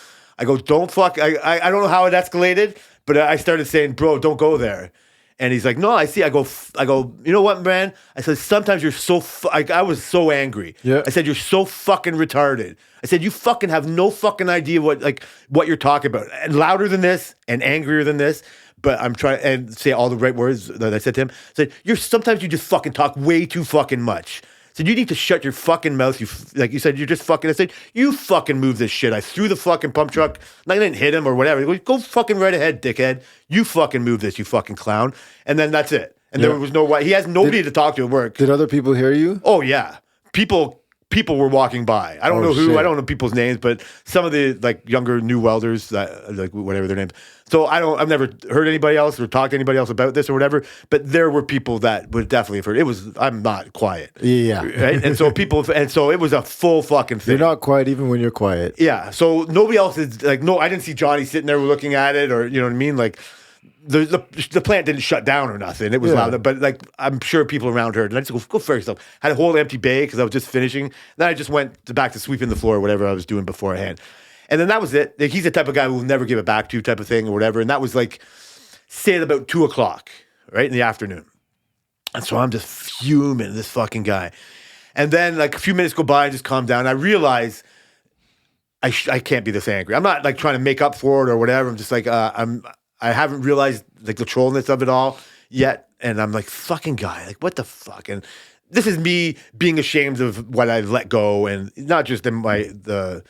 don't fuck. I don't know how it escalated, but I started saying, bro, don't go there. And he's like, no, I see. I go, you know what, man? I said, sometimes you're so, I was so angry. Yeah. I said, you're so fucking retarded. I said, you fucking have no fucking idea what you're talking about. And louder than this and angrier than this. But I'm trying and say all the right words that I said to him. I said, sometimes you just fucking talk way too fucking much. I said, you need to shut your fucking mouth. Like you said, you're just fucking. I said, you fucking move this shit. I threw the fucking pump truck. I didn't hit him or whatever. Go fucking right ahead, dickhead. You fucking move this, you fucking clown. And then that's it. And there was no way. He has nobody to talk to at work. Did other people hear you? Oh, yeah. People were walking by. I don't know who. Shit. I don't know people's names, but some of the like younger new welders, that like whatever their names. So I've never heard anybody else or talked to anybody else about this or whatever. But there were people that would definitely have heard. I'm not quiet. Yeah. Right. And so it was a full fucking thing. You're not quiet even when you're quiet. Yeah. So nobody else is like, no, I didn't see Johnny sitting there looking at it or, you know what I mean? Like the plant didn't shut down or nothing. It was loud, but like I'm sure people around heard. And I just go for yourself. Had a whole empty bay because I was just finishing. Then I just went back to sweeping the floor or whatever I was doing beforehand. And then that was it. Like, he's the type of guy who will never give it back to you type of thing or whatever. And that was like, say at about 2:00, right in the afternoon. And so I'm just fuming, this fucking guy. And then like a few minutes go by, I just calm down. I realize I can't be this angry. I'm not like trying to make up for it or whatever. I'm just like, I haven't realized like the trollness of it all yet. And I'm like, fucking guy, like what the fuck? And this is me being ashamed of what I let go, and not just in the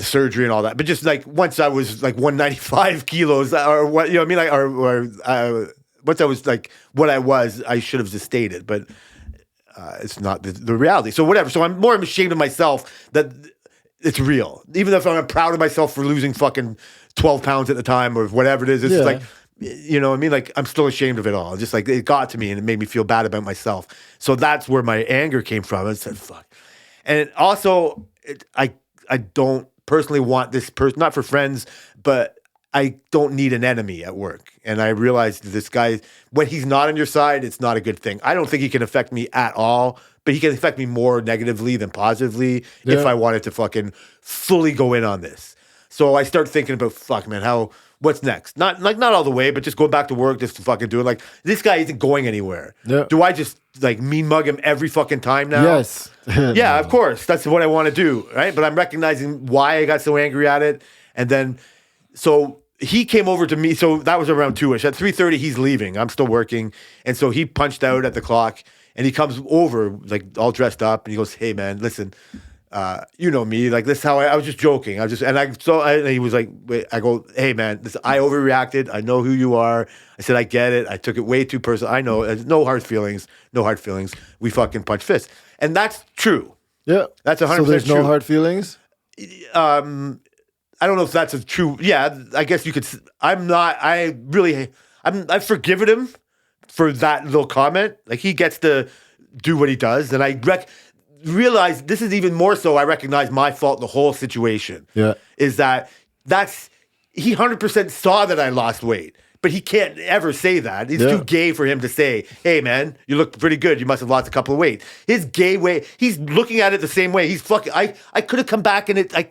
surgery and all that, but just like once I was like 195 kilos or what, you know what I mean? Like, once I was like what I was, I should have just stated, but it's not the reality. So whatever. So I'm more ashamed of myself that it's real. Even if I'm proud of myself for losing fucking 12 pounds at the time or whatever it is, it's just like, you know what I mean? Like I'm still ashamed of it all. Just like it got to me and it made me feel bad about myself. So that's where my anger came from. I said, fuck. And also I don't personally want this person, not for friends, but I don't need an enemy at work. And I realized this guy, when he's not on your side, it's not a good thing. I don't think he can affect me at all, but he can affect me more negatively than positively if I wanted to fucking fully go in on this. So I start thinking about, fuck, man, what's next? Not all the way, but just go back to work, just to fucking do it. Like, this guy isn't going anywhere. Yeah. Do I just like mean mug him every fucking time now? Yes. Yeah, of course. That's what I want to do, right? But I'm recognizing why I got so angry at it. And then, so he came over to me. So that was around 2-ish. At 3:30, he's leaving. I'm still working. And so he punched out at the clock. And he comes over, like, all dressed up. And he goes, hey, man, listen, you know me. Like, this is how I was just joking. And he was like, wait, I go, hey, man, I overreacted. I know who you are. I said, I get it. I took it way too personal. I know. No hard feelings. No hard feelings. We fucking punch fists. And that's true. Yeah. That's 100% true. So there's true. no hard feelings? I don't know if that's a true. Yeah, I guess you could. I've forgiven him for that little comment. Like, he gets to do what he does. And I realize this is even more so. I recognize my fault in the whole situation. Yeah. Is he 100% saw that I lost weight. But he can't ever say that. He's too gay for him to say, hey, man, you look pretty good. You must have lost a couple of weight. His gay way, he's looking at it the same way. He's fucking, I could have come back and I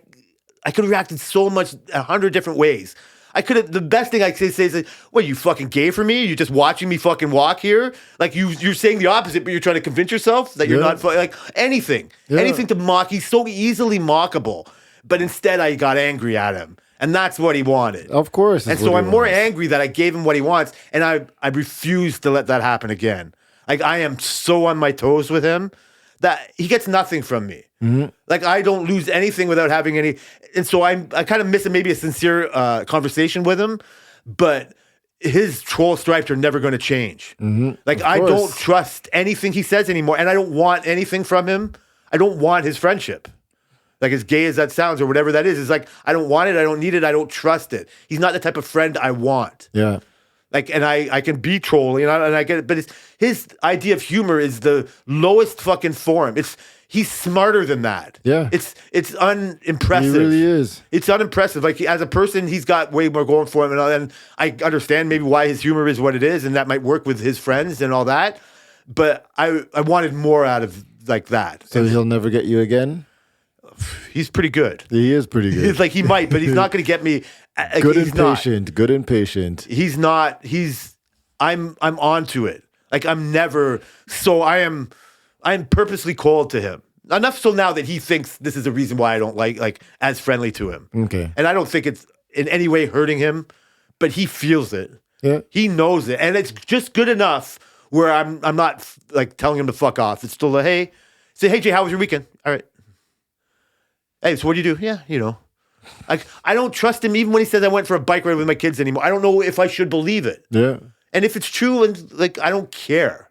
could have reacted so much, 100 different ways. The best thing I could say is, what, you fucking gay for me? You just watching me fucking walk here? Like, you're saying the opposite, but you're trying to convince yourself that you're not, like, anything. Yeah. Anything to mock. He's so easily mockable. But instead, I got angry at him. And that's what he wanted. Of course. And so I'm more angry that I gave him what he wants, and I refuse to let that happen again. Like, I am so on my toes with him that he gets nothing from me. Mm-hmm. Like, I don't lose anything without having any. And so I kind of miss maybe a sincere conversation with him, but his troll stripes are never going to change. Mm-hmm. Like, I don't trust anything he says anymore, and I don't want anything from him. I don't want his friendship. Like as gay as that sounds or whatever that is, it's like, I don't want it. I don't need it. I don't trust it. He's not the type of friend I want. Yeah. Like, and I can be trolling and I get it, but his idea of humor is the lowest fucking form. He's smarter than that. Yeah. It's unimpressive. He really is. It's unimpressive. Like as a person, he's got way more going for him, and I understand maybe why his humor is what it is, and that might work with his friends and all that. But I wanted more out of like that. So he'll never get you again? He's pretty good. He is pretty good. It's like he might, but he's not going to get me. Good he's and not. patient. Good and patient. He's not. I'm onto it. Like I'm never. So I'm purposely cold to him. Enough so now that he thinks this is the reason why I don't like as friendly to him. Okay. And I don't think it's in any way hurting him, but he feels it. Yeah. He knows it, and it's just good enough where I'm not like telling him to fuck off. It's still hey, say hey Jay, how was your weekend? All right. Hey, so what do you do? Yeah, Like I don't trust him even when he says I went for a bike ride with my kids anymore. I don't know if I should believe it. Yeah. And if it's true, and like I don't care.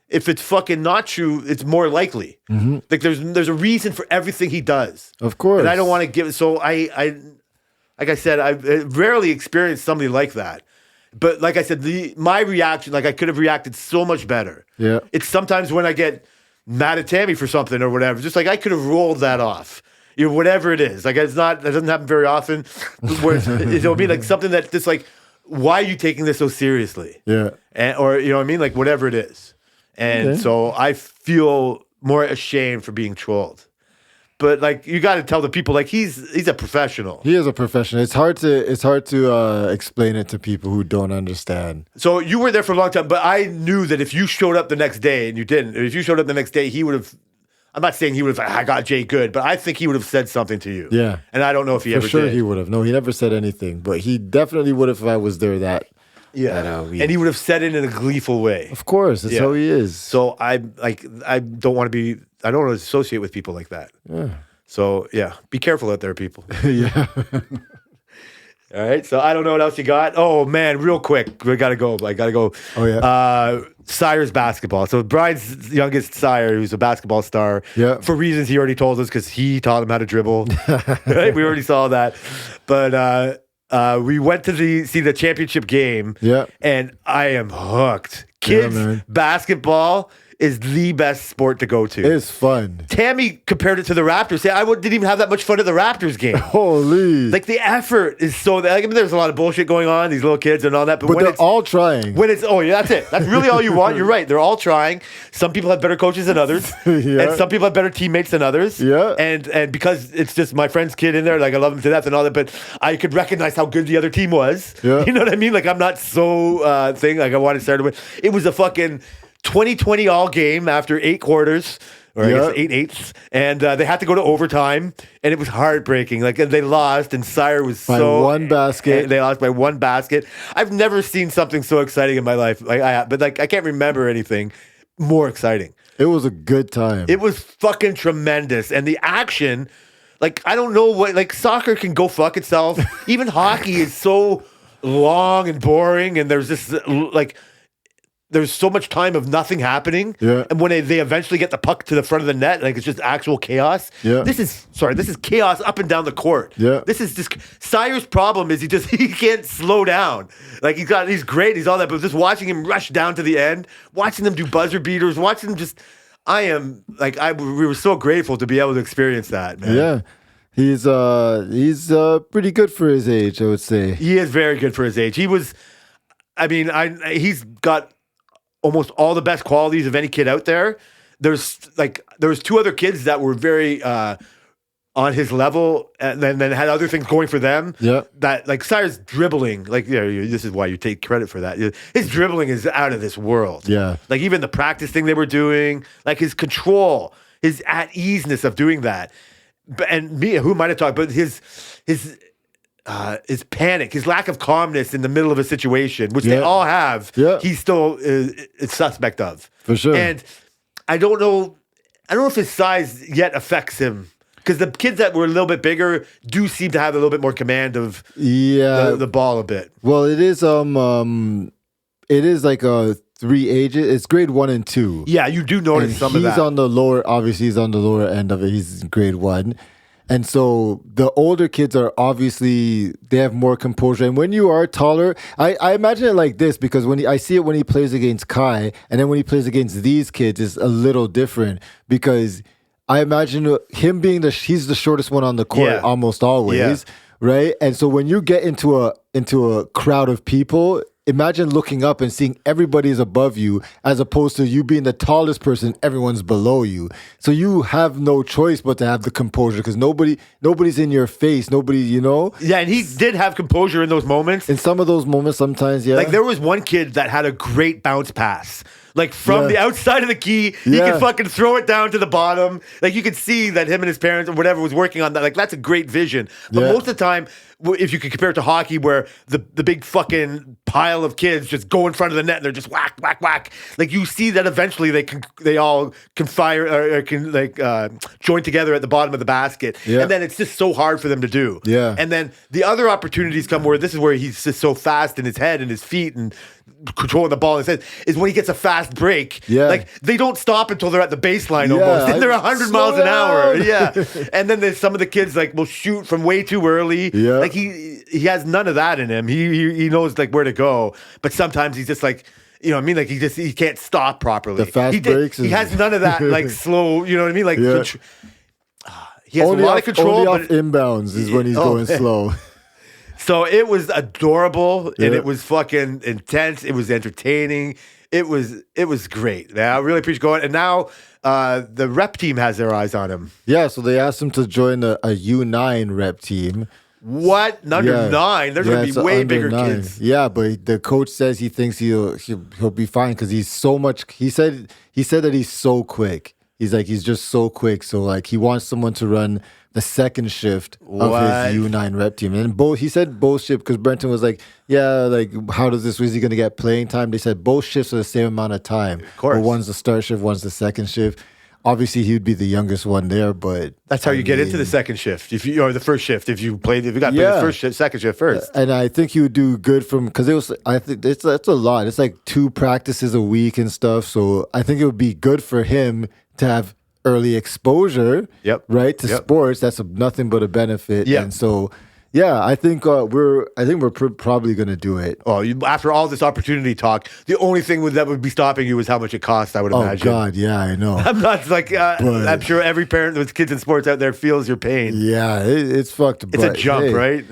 If it's fucking not true, it's more likely. Mm-hmm. Like there's a reason for everything he does. Of course. And I don't want to give. So I like I said, I've rarely experienced somebody like that. But like I said, my reaction, like I could have reacted so much better. Yeah. It's sometimes when I get mad at Tammy for something or whatever, just like I could have rolled that off. Whatever it is. Like that doesn't happen very often. Where it'll be like something that just like, why are you taking this so seriously? Yeah. Or you know what I mean? Like whatever it is. And so I feel more ashamed for being trolled. But like you got to tell the people like he's a professional. He is a professional. It's hard to explain it to people who don't understand. So you were there for a long time, but I knew that if you showed up the next day and you didn't, if you showed up the next day, he would have. I'm not saying he would have. I got Jay good, but I think he would have said something to you. Yeah, and I don't know if he ever for sure did. He would have. No, he never said anything, but he definitely would have if I was there. And he would have said it in a gleeful way. Of course, that's how he is. So I don't want to be. I don't want to associate with people like that. Yeah. So yeah, be careful out there, people. Yeah. All right. So I don't know what else you got. Oh man, real quick, I gotta go. Oh yeah. Sire's basketball. So Brian's youngest Sire, who's a basketball star. Yeah. For reasons he already told us, because he taught him how to dribble. Right? We already saw that. But we went to see the championship game. Yeah. And I am hooked. Kids basketball is the best sport to go to. It's fun. Tammy compared it to the Raptors. Didn't even have that much fun at the Raptors game. Holy. Like the effort is so. There's a lot of bullshit going on. These little kids and all that. But they're all trying. When it's that's it. That's really all you want. You're right. They're all trying. Some people have better coaches than others, and some people have better teammates than others. Yeah. And because it's just my friend's kid in there, like I love him to death and all that. But I could recognize how good the other team was. Yeah. You know what I mean? Like I'm not so like I wanted to start with. It was a fucking 20-20 all game after 8 quarters, or I guess 8 eighths, and they had to go to overtime, and it was heartbreaking. Like they lost, and Sire was by one basket. They lost by one basket. I've never seen something so exciting in my life. But I can't remember anything more exciting. It was a good time. It was fucking tremendous, and the action. Like I don't know what. Like soccer can go fuck itself. Even hockey is so long and boring, and there's this like. There's so much time of nothing happening. Yeah. And when they eventually get the puck to the front of the net, like it's just actual chaos. Yeah. This is chaos up and down the court. Yeah. This is just Sire's problem is he can't slow down. Like he's great, he's all that, but just watching him rush down to the end, watching them do buzzer beaters, watching them just we were so grateful to be able to experience that, man. Yeah. He's pretty good for his age, I would say. He is very good for his age. He's got almost all the best qualities of any kid out there. There was 2 other kids that were very on his level, and then had other things going for them. Yeah, that like Sire's dribbling, like this is why you take credit for that. His dribbling is out of this world. Yeah, like even the practice thing they were doing, like his control, his at easeness of doing that. And me, who might have talked, but his panic, his lack of calmness in the middle of a situation, which they all have, he's still is suspect of. For sure. And I don't know if his size yet affects him. Because the kids that were a little bit bigger do seem to have a little bit more command of the ball a bit. Well, it is like 3 ages. It's grade 1 and 2. Yeah, you do notice and some of that. He's on the lower end of it. He's in grade 1. And so the older kids are obviously, they have more composure. And when you are taller, I imagine it like this, because I see it when he plays against Kai, and then when he plays against these kids, it's a little different, because I imagine him being he's the shortest one on the court almost always, right? And so when you get into a crowd of people, imagine looking up and seeing everybody is above you, as opposed to you being the tallest person, everyone's below you. So you have no choice but to have the composure, because nobody's in your face. Nobody, Yeah, and he did have composure in those moments. In some of those moments, sometimes, yeah. Like there was one kid that had a great bounce pass. Like from the outside of the key, he could fucking throw it down to the bottom. Like you could see that him and his parents or whatever was working on that. Like that's a great vision. But most of the time, if you could compare it to hockey, where the big fucking pile of kids just go in front of the net and they're just whack, whack, whack. Like you see that eventually they all can fire or can join together at the bottom of the basket. Yeah. And then it's just so hard for them to do. Yeah. And then the other opportunities come where this is where he's just so fast in his head and his feet and controlling the ball in his head, is when he gets a fast break. Yeah. Like they don't stop until they're at the baseline almost. And they're 100 miles an hour. Yeah. And then there's some of the kids like will shoot from way too early. Yeah. Like he has none of that in him. He knows like where to go. But sometimes he's just like, you know what I mean? Like he can't stop properly. The fast breaks. He has none of that like slow, you know what I mean? Like he has only a lot of control. Only off inbounds is when he's going slow. So it was adorable and it was fucking intense. It was entertaining. It was great. Man, I really appreciate going. And now the rep team has their eyes on him. Yeah, so they asked him to join a U9 rep team. What? Under 9? There's going to be way bigger 9. kids. Yeah, but the coach says he thinks he'll be fine because he's so much. He said that he's so quick. He's just so quick. So like he wants someone to run the second shift of his U9 rep team. And he said both shifts, because Brenton was like, yeah, like how is he going to get playing time? They said both shifts are the same amount of time. Of course. But one's the start shift, one's the second shift. Obviously, he would be the youngest one there, but that's how you get into the second shift, or the first shift. If you got to play the first shift, second shift first. And I think he would do good because I think it's a lot. It's like 2 practices a week and stuff. So I think it would be good for him to have early exposure, right, to sports. That's nothing but a benefit. And so, I think we're probably going to do it. Oh, after all this opportunity talk, the only thing that would be stopping you is how much it costs, I would imagine. Oh, God, yeah, I know. I'm not like, I'm sure every parent with kids in sports out there feels your pain. Yeah, it's fucked. It's a jump, right?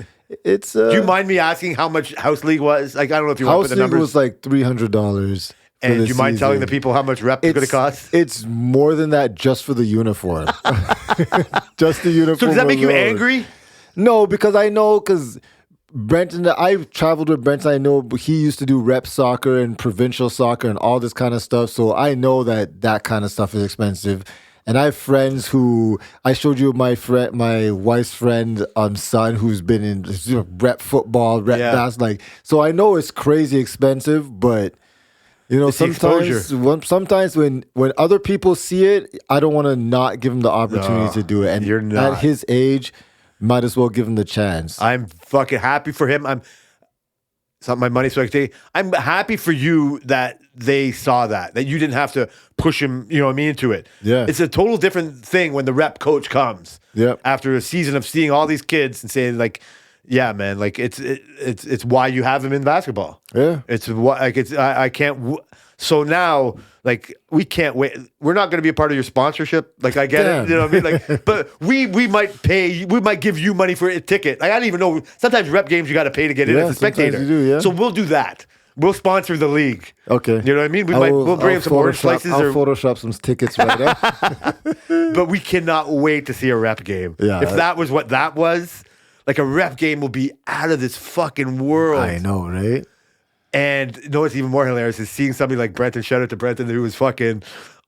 It's. Do you mind me asking how much House League was? Like, I don't know if you want to put the numbers. House League was like $300. And do you mind telling the people how much rep it's going to cost? It's more than that just for the uniform. Just the uniform. So does that make you angry? No, because Brenton, I've traveled with Brenton. I know he used to do rep soccer and provincial soccer and all this kind of stuff. So I know that kind of stuff is expensive. And I have friends who, I showed you my wife's friend, son, who's been in rep football, rep basketball. So I know it's crazy expensive, but sometimes when other people see it, I don't want to not give him the opportunity to do it. And you're not. At his age, might as well give him the chance. I'm fucking happy for him. It's not my money, so I can say I'm happy for you that they saw that you didn't have to push him, into it. Yeah. It's a total different thing when the rep coach comes. Yeah. After a season of seeing all these kids and saying like, yeah, man, like it's why you have him in basketball. Yeah. It's what I can't. So now, like, we can't wait. We're not going to be a part of your sponsorship. Like, I get it. You know what I mean? Like, but we might give you money for a ticket. Like, I don't even know. Sometimes rep games you got to pay to get in as a spectator. You do, So we'll do that. We'll sponsor the league. Okay. You know what I mean? We'll bring him some orange slices. I'll Photoshop some tickets right now. But we cannot wait to see a rep game. Yeah. If that was what that was, like a rep game will be out of this fucking world. I know, right? And you know what's even more hilarious is seeing somebody like Brenton, shout out to Brenton, who was fucking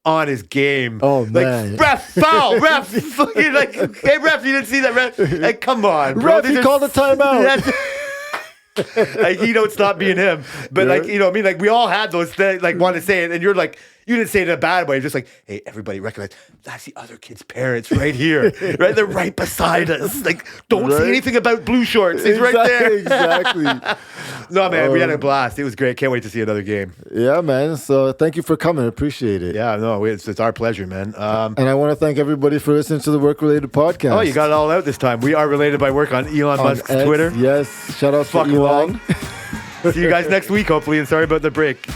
on his game. Oh, man. Like, ref, foul, ref, fucking like, hey, ref, you didn't see that, ref? Like, come on, bro. Ref, you called the timeout. Like, he don't stop being him. But like, you know what I mean? Like, we all had those things, like, want to say it, and you're like, You didn't say it in a bad way. Just like, hey, everybody recognize that's the other kid's parents right here. Right? They're right beside us. Like, don't say anything about blue shorts. He's right there. Exactly. No, man, we had a blast. It was great. Can't wait to see another game. Yeah, man. So thank you for coming. Appreciate it. Yeah, no, it's our pleasure, man. And I want to thank everybody for listening to the Work Related Podcast. Oh, you got it all out this time. We are related by work on Elon Musk's X, Twitter. Yes. Shout out Fuck to Elon. along. See you guys next week, hopefully, and sorry about the break.